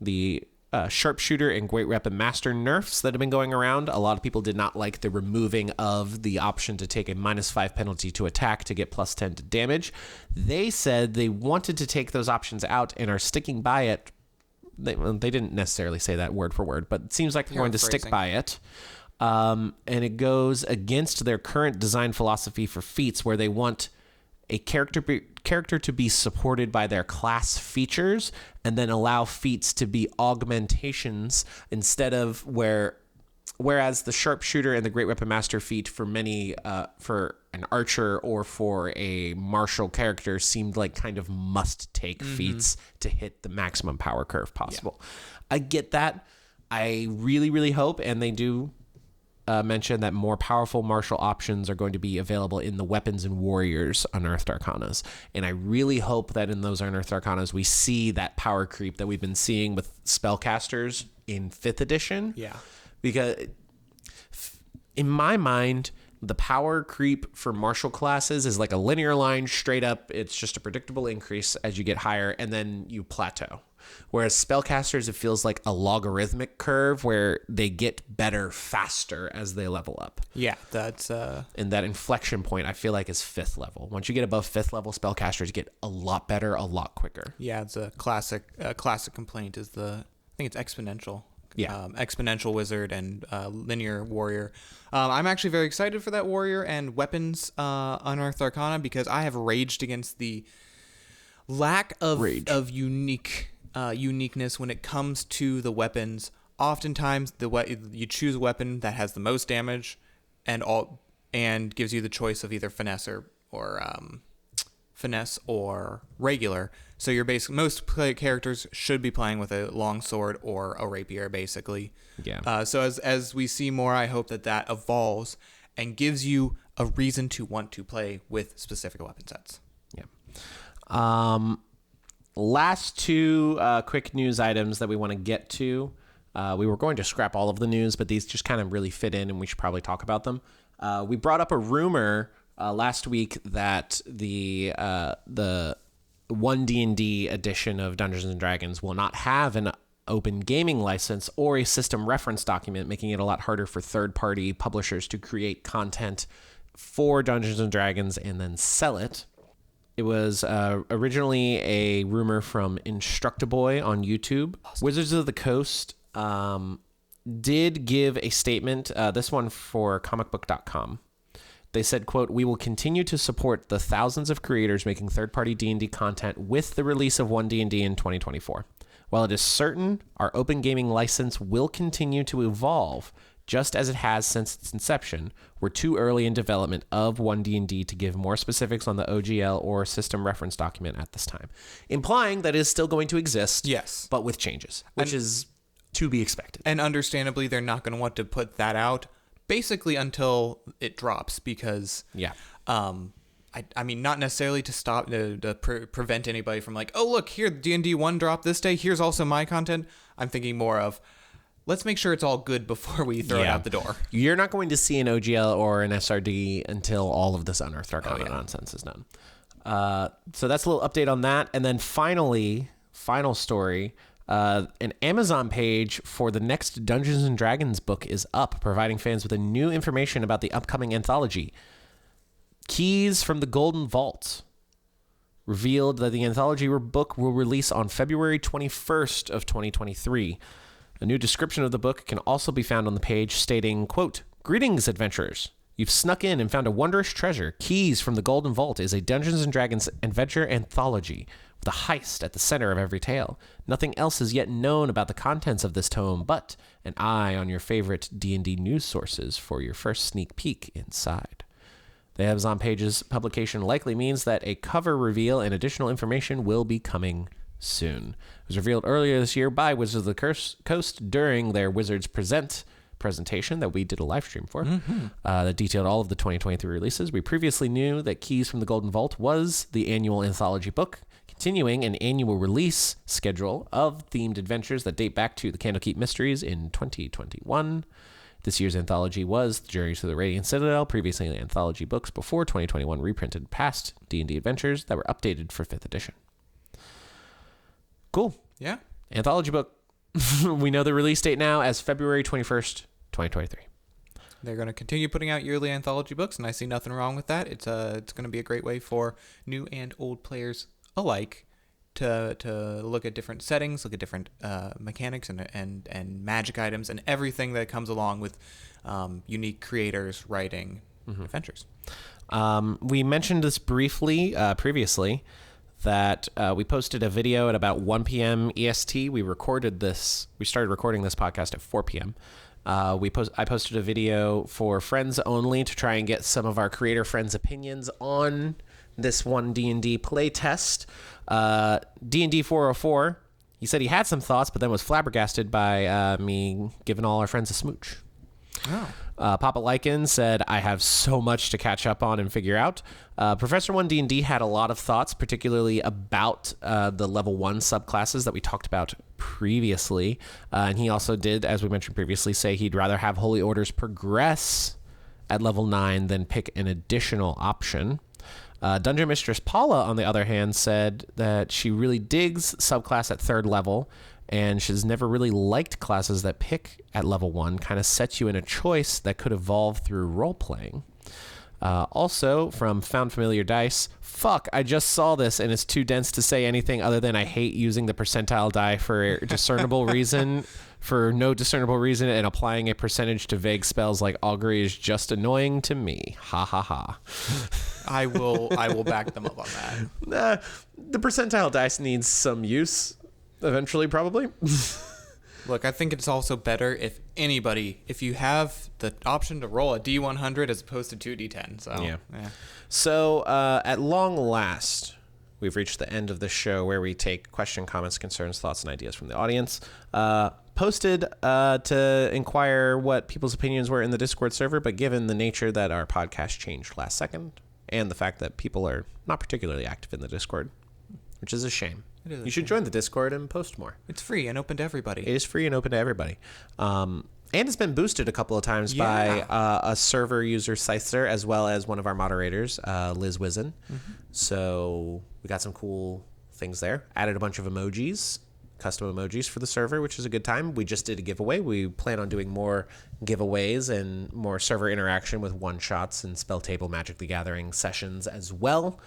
the Sharpshooter and Great Weapon Master nerfs that have been going around. A lot of people did not like the removing of the option to take a -5 penalty to attack to get +10 to damage. They said they wanted to take those options out and are sticking by it. They didn't necessarily say that word for word, but it seems like they're going to stick by it. And it goes against their current design philosophy for feats, where they want a character to be supported by their class features and then allow feats to be augmentations instead of whereas the Sharpshooter and the Great Weapon Master feat for many for an archer or for a martial character seemed like kind of must-take feats to hit the maximum power curve possible. Yeah. I get that. I really, really hope, and they do mention that more powerful martial options are going to be available in the Weapons and Warriors Unearthed Arcanas. And I really hope that in those Unearthed Arcanas we see that power creep that we've been seeing with spellcasters in 5th edition. Yeah. Because in my mind, the power creep for martial classes is like a linear line straight up. It's just a predictable increase as you get higher, and then you plateau. Whereas spellcasters, it feels like a logarithmic curve where they get better faster as they level up. Yeah, that's and that inflection point I feel like is 5th level. Once you get above 5th level, spellcasters get a lot better, a lot quicker. Yeah, it's a classic complaint is I think it's exponential. Yeah. Exponential wizard and linear warrior. I'm actually very excited for that warrior and weapons Unearthed Arcana, because I have raged against the lack of uniqueness when it comes to the weapons. Oftentimes, you choose a weapon that has the most damage, and gives you the choice of either finesse or regular. So you're basically, most characters should be playing with a longsword or a rapier, basically. Yeah. So as we see more, I hope that evolves and gives you a reason to want to play with specific weapon sets. Yeah. Last 2 quick news items that we want to get to. We were going to scrap all of the news, but these just kind of really fit in, and we should probably talk about them. We brought up a rumor last week that the One D&D edition of Dungeons and Dragons will not have an open gaming license or a system reference document, making it a lot harder for third-party publishers to create content for Dungeons and Dragons and then sell it. It was originally a rumor from Instructaboy on YouTube. Awesome. Wizards of the Coast did give a statement, this one for comicbook.com. They said, quote, "We will continue to support the thousands of creators making third-party D&D content with the release of One D&D in 2024. While it is certain our open gaming license will continue to evolve, just as it has since its inception, we're too early in development of One D&D to give more specifics on the OGL or system reference document at this time." Implying that it is still going to exist, yes, but with changes, which is to be expected. And understandably, they're not going to want to put that out basically until it drops, because I mean, not necessarily to stop to prevent anybody from like, oh look, here D&D 1 dropped this day, here's also my content. I'm thinking more of, let's make sure it's all good before we throw it out the door. You're not going to see an OGL or an SRD until all of this Unearthed Arcana nonsense is done. So that's a little update on that. And then finally, final story, an Amazon page for the next Dungeons and Dragons book is up, providing fans with a new information about the upcoming anthology. Keys from the Golden Vault revealed that the anthology book will release on February 21st of 2023. A new description of the book can also be found on the page, stating, quote, "Greetings, adventurers. You've snuck in and found a wondrous treasure. Keys from the Golden Vault is a Dungeons and Dragons adventure anthology the heist at the center of every tale. Nothing else is yet known about the contents of this tome, but an eye on your favorite D&D news sources for your first sneak peek inside. The Amazon Pages publication likely means that a cover reveal and additional information will be coming soon. It was revealed earlier this year by Wizards of the Coast during their Wizards Present presentation that we did a live stream for, that detailed all of the 2023 releases. We previously knew that Keys from the Golden Vault was the annual anthology book, continuing an annual release schedule of themed adventures that date back to the Candlekeep Mysteries in 2021. This year's anthology was The Journey to the Radiant Citadel, previously anthology books before 2021 reprinted past D&D adventures that were updated for 5th edition. Cool. Yeah. Anthology book. We know the release date now as February 21st, 2023. They're going to continue putting out yearly anthology books, and I see nothing wrong with that. It's going to be a great way for new and old players alike to look at different settings, look at different mechanics and magic items and everything that comes along with unique creators writing adventures. We mentioned this briefly previously, that we posted a video at about 1 p.m. EST. We started recording this podcast at 4 p.m. I posted a video for friends only to try and get some of our creator friends' opinions on this One D&D Playtest. D&D 404, he said he had some thoughts, but then was flabbergasted by me giving all our friends a smooch. Oh. Papa Lycan said, I have so much to catch up on and figure out. Professor 1D&D had a lot of thoughts, particularly about the level 1 subclasses that we talked about previously. And he also did, as we mentioned previously, say he'd rather have Holy Orders progress at level 9 than pick an additional option. Dungeon Mistress Paula, on the other hand, said that she really digs subclass at 3rd level, and she's never really liked classes that pick at level 1, kind of sets you in a choice that could evolve through role-playing. Also, from Found Familiar Dice, fuck, I just saw this and it's too dense to say anything other than I hate using the percentile die for no discernible reason, and applying a percentage to vague spells like augury is just annoying to me. Ha ha ha. I will back them up on that. The percentile dice needs some use eventually, probably. Look, I think it's also better if you have the option to roll a D100 as opposed to 2D10. So yeah. So at long last, we've reached the end of the show where we take questions, comments, concerns, thoughts, and ideas from the audience. Posted to inquire what people's opinions were in the Discord server, but given the nature that our podcast changed last second, and the fact that people are not particularly active in the Discord, which is a shame. You should join the Discord and post more. It's free and open to everybody. It is free and open to everybody. And it's been boosted a couple of times by a server user, Scyther, as well as one of our moderators, Liz Wizen. So we got some cool things there. Added a bunch of emojis, custom emojis for the server, which is a good time. We just did a giveaway. We plan on doing more giveaways and more server interaction with one-shots and Spell Table Magic the Gathering sessions as well.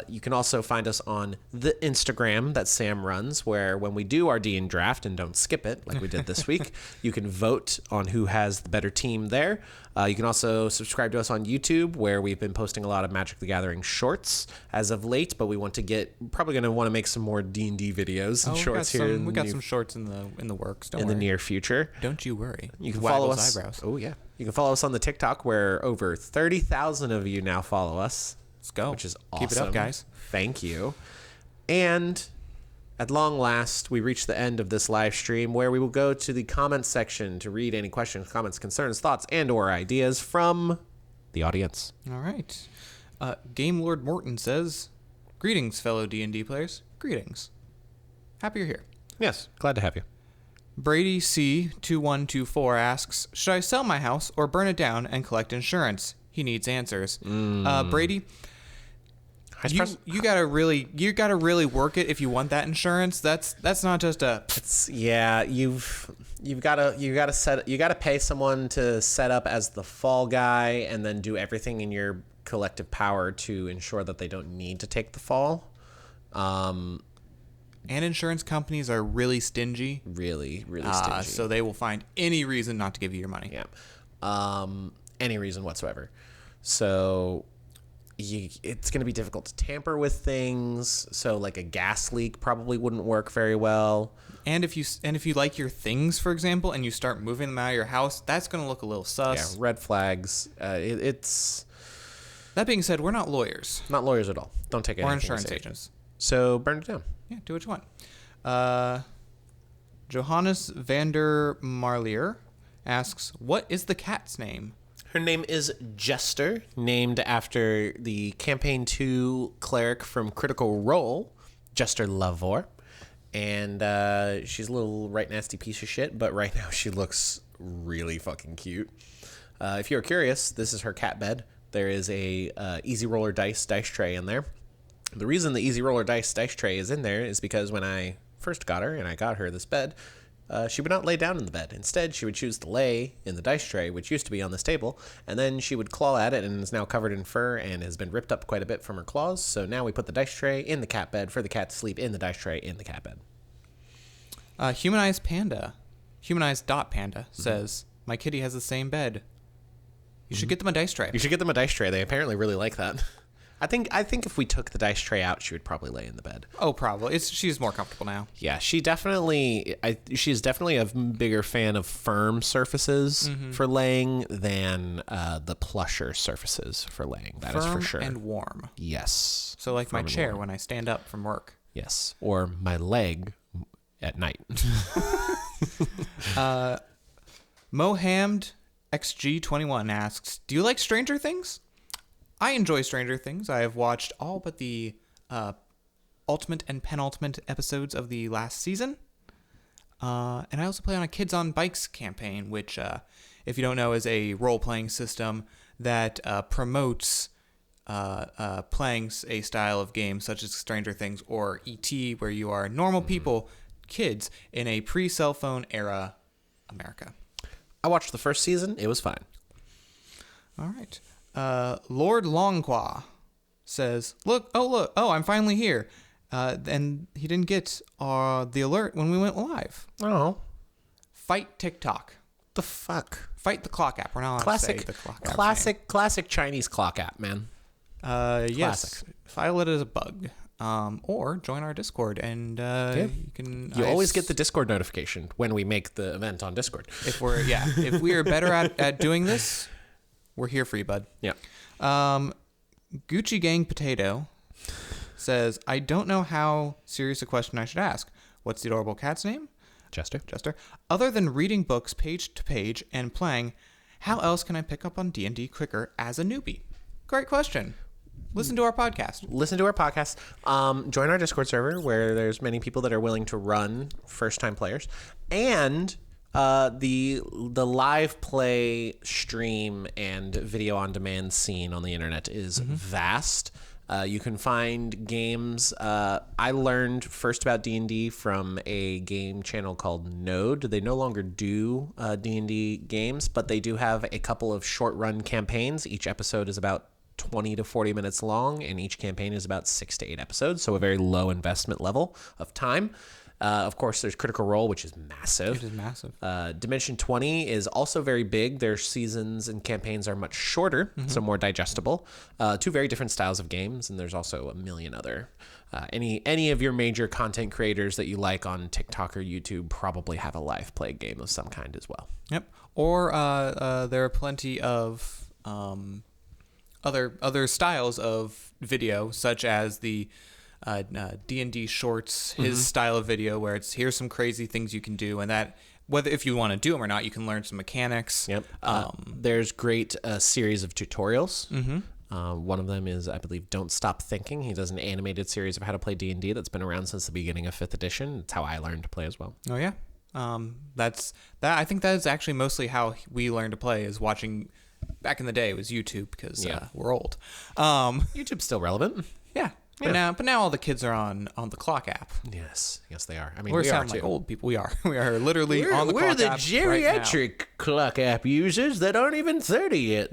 You can also find us on the Instagram that Sam runs, where when we do our D&D draft, and don't skip it like we did this week, you can vote on who has the better team there. You can also subscribe to us on YouTube, where we've been posting a lot of Magic the Gathering shorts as of late, but we want to probably going to want to make some more D&D videos and shorts here. We got some shorts in the works. In the near future. Don't you worry. You can follow us. Eyebrows. Oh yeah. You can follow us on the TikTok, where over 30,000 of you now follow us. Let's go. Which is awesome. Keep it up, guys. Thank you. And at long last, we reach the end of this live stream, where we will go to the comments section to read any questions, comments, concerns, thoughts, and or ideas from the audience. All right. Game Lord Morton says, "Greetings, fellow D&D players. Greetings. Happy you're here." Yes, glad to have you. Brady C2124 asks, "Should I sell my house or burn it down and collect insurance?" He needs answers. Brady, you gotta really work it if you want that insurance. That's not just a. You've gotta pay someone to set up as the fall guy, and then do everything in your collective power to ensure that they don't need to take the fall. And insurance companies are really stingy. Really stingy. So they will find any reason not to give you your money. Yeah. Any reason whatsoever. So it's going to be difficult to tamper with things. So like a gas leak probably wouldn't work very well. And if you like your things, for example, and you start moving them out of your house, that's going to look a little sus. Yeah, red flags. It's That being said, we're not lawyers. not lawyers at all. Don't take anything. Or insurance we say. agents. So burn it down. Yeah, do what you want. Johannes Vander Marlier asks, what is the cat's name? Her name is Jester, named after the Campaign 2 cleric from Critical Role, Jester Lavore. And she's a little right nasty piece of shit, but right now she looks really fucking cute. If you're curious, this is her cat bed. There is a Easy Roller dice tray in there. The reason the Easy Roller dice tray is in there is because when I first got her and I got her this bed, she would not lay down in the bed. Instead, she would choose to lay in the dice tray, which used to be on this table, and then she would claw at it and is now covered in fur and has been ripped up quite a bit from her claws. So now we put the dice tray in the cat bed for the cat to sleep in the dice tray in the cat bed. Humanized Dot Panda says, my kitty has the same bed. You should get them a dice tray. You should get them a dice tray. They apparently really like that. I think if we took the dice tray out, she would probably lay in the bed. Oh, probably. She's more comfortable now. Yeah, she's definitely a bigger fan of firm surfaces for laying than the plusher surfaces for laying. That is for sure. And warm. Yes. So like my chair when I stand up from work. Yes, or my leg at night. Mohammed XG21 asks, do you like Stranger Things? I enjoy Stranger Things. I have watched all but the ultimate and penultimate episodes of the last season. And I also play on a Kids on Bikes campaign, which, if you don't know, is a role-playing system that promotes playing a style of game such as Stranger Things or E.T., where you are normal people, kids, in a pre-cell phone era America. I watched the first season. It was fine. All right. Lord Longqua says, look, I'm finally here. And he didn't get the alert when we went live. Oh. Fight TikTok. The fuck? Fight the clock app. We're not allowed to say the clock app. Classic Chinese clock app, man. Yes. File it as a bug. Or join our Discord and you can... You always get the Discord notification when we make the event on Discord. If we are better at doing this, we're here for you, bud. Yeah. Gucci Gang Potato says, I don't know how serious a question I should ask. What's the adorable cat's name? Jester. Other than reading books page to page and playing, how else can I pick up on D&D quicker as a newbie? Great question. Listen to our podcast. Join our Discord server where there's many people that are willing to run first-time players. And the live play stream and video on demand scene on the internet is vast. You can find games. I learned first about D&D from a game channel called Node. They no longer do D&D games, but they do have a couple of short run campaigns. Each episode is about 20 to 40 minutes long, and each campaign is about 6 to 8 episodes, so a very low investment level of time. Of course, there's Critical Role, which is massive. It is massive. Dimension 20 is also very big. Their seasons and campaigns are much shorter, so more digestible. Two very different styles of games, and there's also a million other. Any of your major content creators that you like on TikTok or YouTube probably have a live play game of some kind as well. Yep. Or there are plenty of other styles of video, such as the D&D Shorts, his style of video, where it's here's some crazy things you can do, and that whether if you want to do them or not, you can learn some mechanics. Yep. There's great series of tutorials. One of them is, I believe, Don't Stop Thinking. He does an animated series of how to play D&D that's been around since the beginning of 5th edition. It's how I learned to play as well. Oh yeah. That's that. I think that is actually mostly how we learned to play, is watching. Back in the day, it was YouTube because we're old. YouTube's still relevant. Yeah. But now all the kids are on the clock app. Yes, they are. I mean, we sound like old people. We are literally on the clock app. We're the geriatric clock app users that aren't even 30 yet.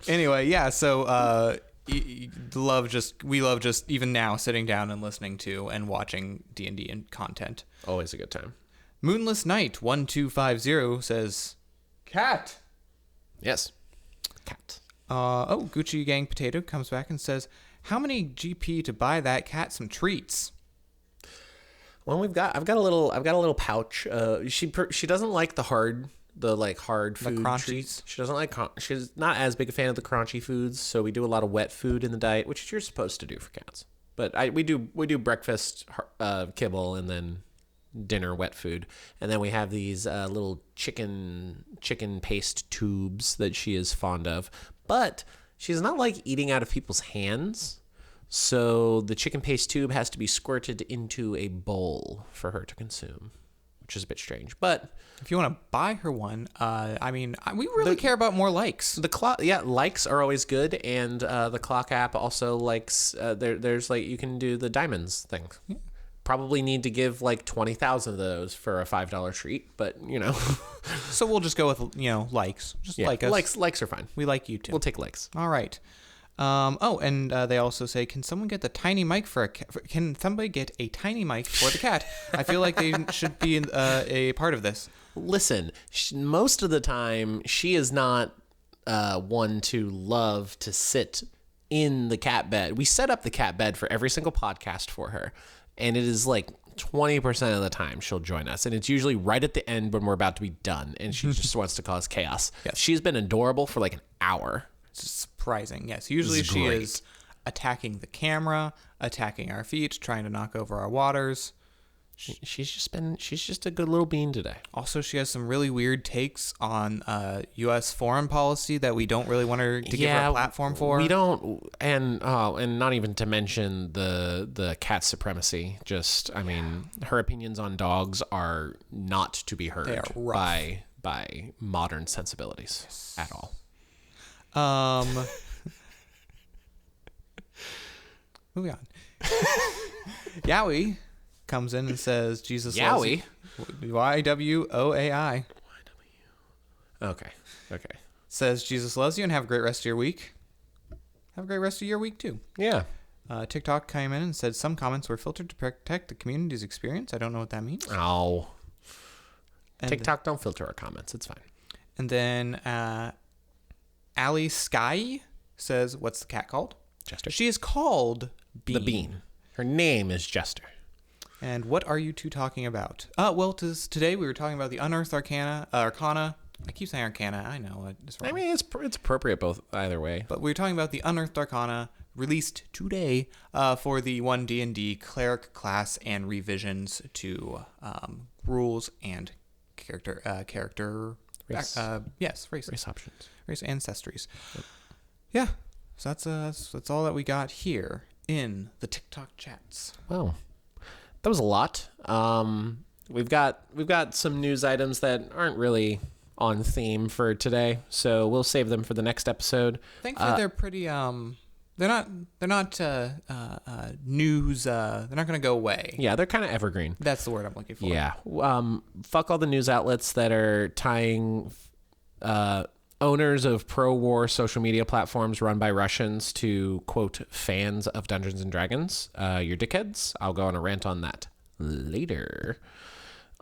Anyway, yeah. So we love just even now sitting down and listening to and watching D&D and content. Always a good time. Moonless Knight 1250 says, "Cat." Yes. Cat. Gucci Gang Potato comes back and says, how many GP to buy that cat some treats? Well, I've got a little pouch. She doesn't like the hard food treats. She doesn't like. She's not as big a fan of the crunchy foods. So we do a lot of wet food in the diet, which you're supposed to do for cats. But we do breakfast kibble and then dinner wet food, and then we have these little chicken paste tubes that she is fond of. But she does not like eating out of people's hands. So the chicken paste tube has to be squirted into a bowl for her to consume, which is a bit strange. But if you want to buy her one, we really care about more likes. Likes are always good, and the clock app also likes. There's you can do the diamonds thing. Yeah. Probably need to give 20,000 of those for a $5 treat, but So we'll just go with likes. Just like us. Likes are fine. We like you too. We'll take likes. All right. And they also say, can someone get the tiny mic for a cat? Can somebody get a tiny mic for the cat? I feel like they should be a part of this. Listen, most of the time, she is not one to love to sit in the cat bed. We set up the cat bed for every single podcast for her, and it is 20% of the time she'll join us, and it's usually right at the end when we're about to be done, and she just wants to cause chaos. Yes. She's been adorable for an hour. It's surprising. Yes, usually she is attacking the camera, attacking our feet, trying to knock over our waters. She's just a good little bean today. Also, she has some really weird takes on U.S. foreign policy that we don't really want her to give her a platform for. We don't, and not even to mention the cat supremacy. Her opinions on dogs are not to be heard by modern sensibilities at all. Moving on. Yowie comes in and says, Jesus Yowie? YWOAI. Okay. Says, Jesus loves you and have a great rest of your week. Have a great rest of your week, too. Yeah. TikTok came in and said some comments were filtered to protect the community's experience. I don't know what that means. Oh. TikTok don't filter our comments. It's fine. And then Ali Sky says, what's the cat called? Jester. She is called Bean. The Bean. Her name is Jester. And what are you two talking about? Today we were talking about the Unearthed Arcana. I keep saying Arcana. I know it's wrong. It's appropriate either way. But we were talking about the Unearthed Arcana released today for the One D&D Cleric Class and revisions to rules and character race. Race options. Race ancestries. Yep. Yeah. So that's all that we got here in the TikTok chats. Wow. That was a lot. We've got some news items that aren't really on theme for today, so we'll save them for the next episode. Thankfully, they're pretty. They're not news. They're not going to go away. Yeah, they're kind of evergreen. That's the word I'm looking for. Yeah. Fuck all the news outlets that are tying owners of pro-war social media platforms run by Russians to, quote, fans of Dungeons and Dragons. You're dickheads. I'll go on a rant on that later.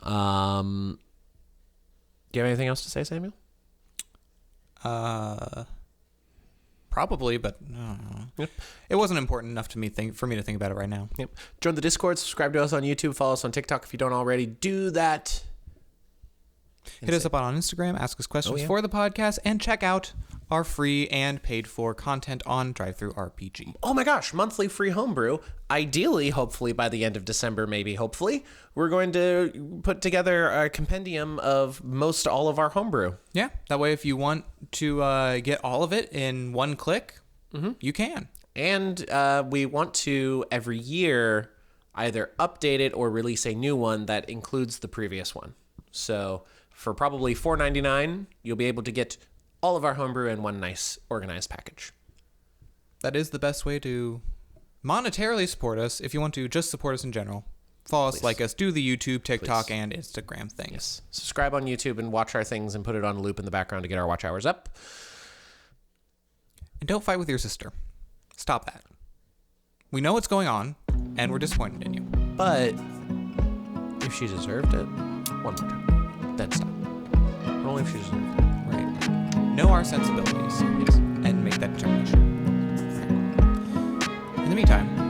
Do you have anything else to say, Samuel? Probably, but no. Yep. It wasn't important enough to me for me to think about it right now. Yep. Join the Discord, subscribe to us on YouTube, follow us on TikTok if you don't already do that. Hit us up on Instagram, ask us questions for the podcast, and check out our free and paid for content on DriveThruRPG. Oh my gosh, monthly free homebrew. Ideally, hopefully by the end of December, hopefully, we're going to put together a compendium of most all of our homebrew. Yeah, that way if you want to get all of it in one click, you can. And we want to, every year, either update it or release a new one that includes the previous one. So for probably $4.99, you'll be able to get all of our homebrew in one nice organized package. That is the best way to monetarily support us. If you want to just support us in general, follow us, like us, do the YouTube, TikTok, and Instagram things. Yes. Subscribe on YouTube and watch our things and put it on a loop in the background to get our watch hours up. And don't fight with your sister. Stop that. We know what's going on, and we're disappointed in you. But if she deserved it, one more time. Then stop. Only if she deserved it. Right. Know our sensibilities. Yes. And make that that determination. In the meantime,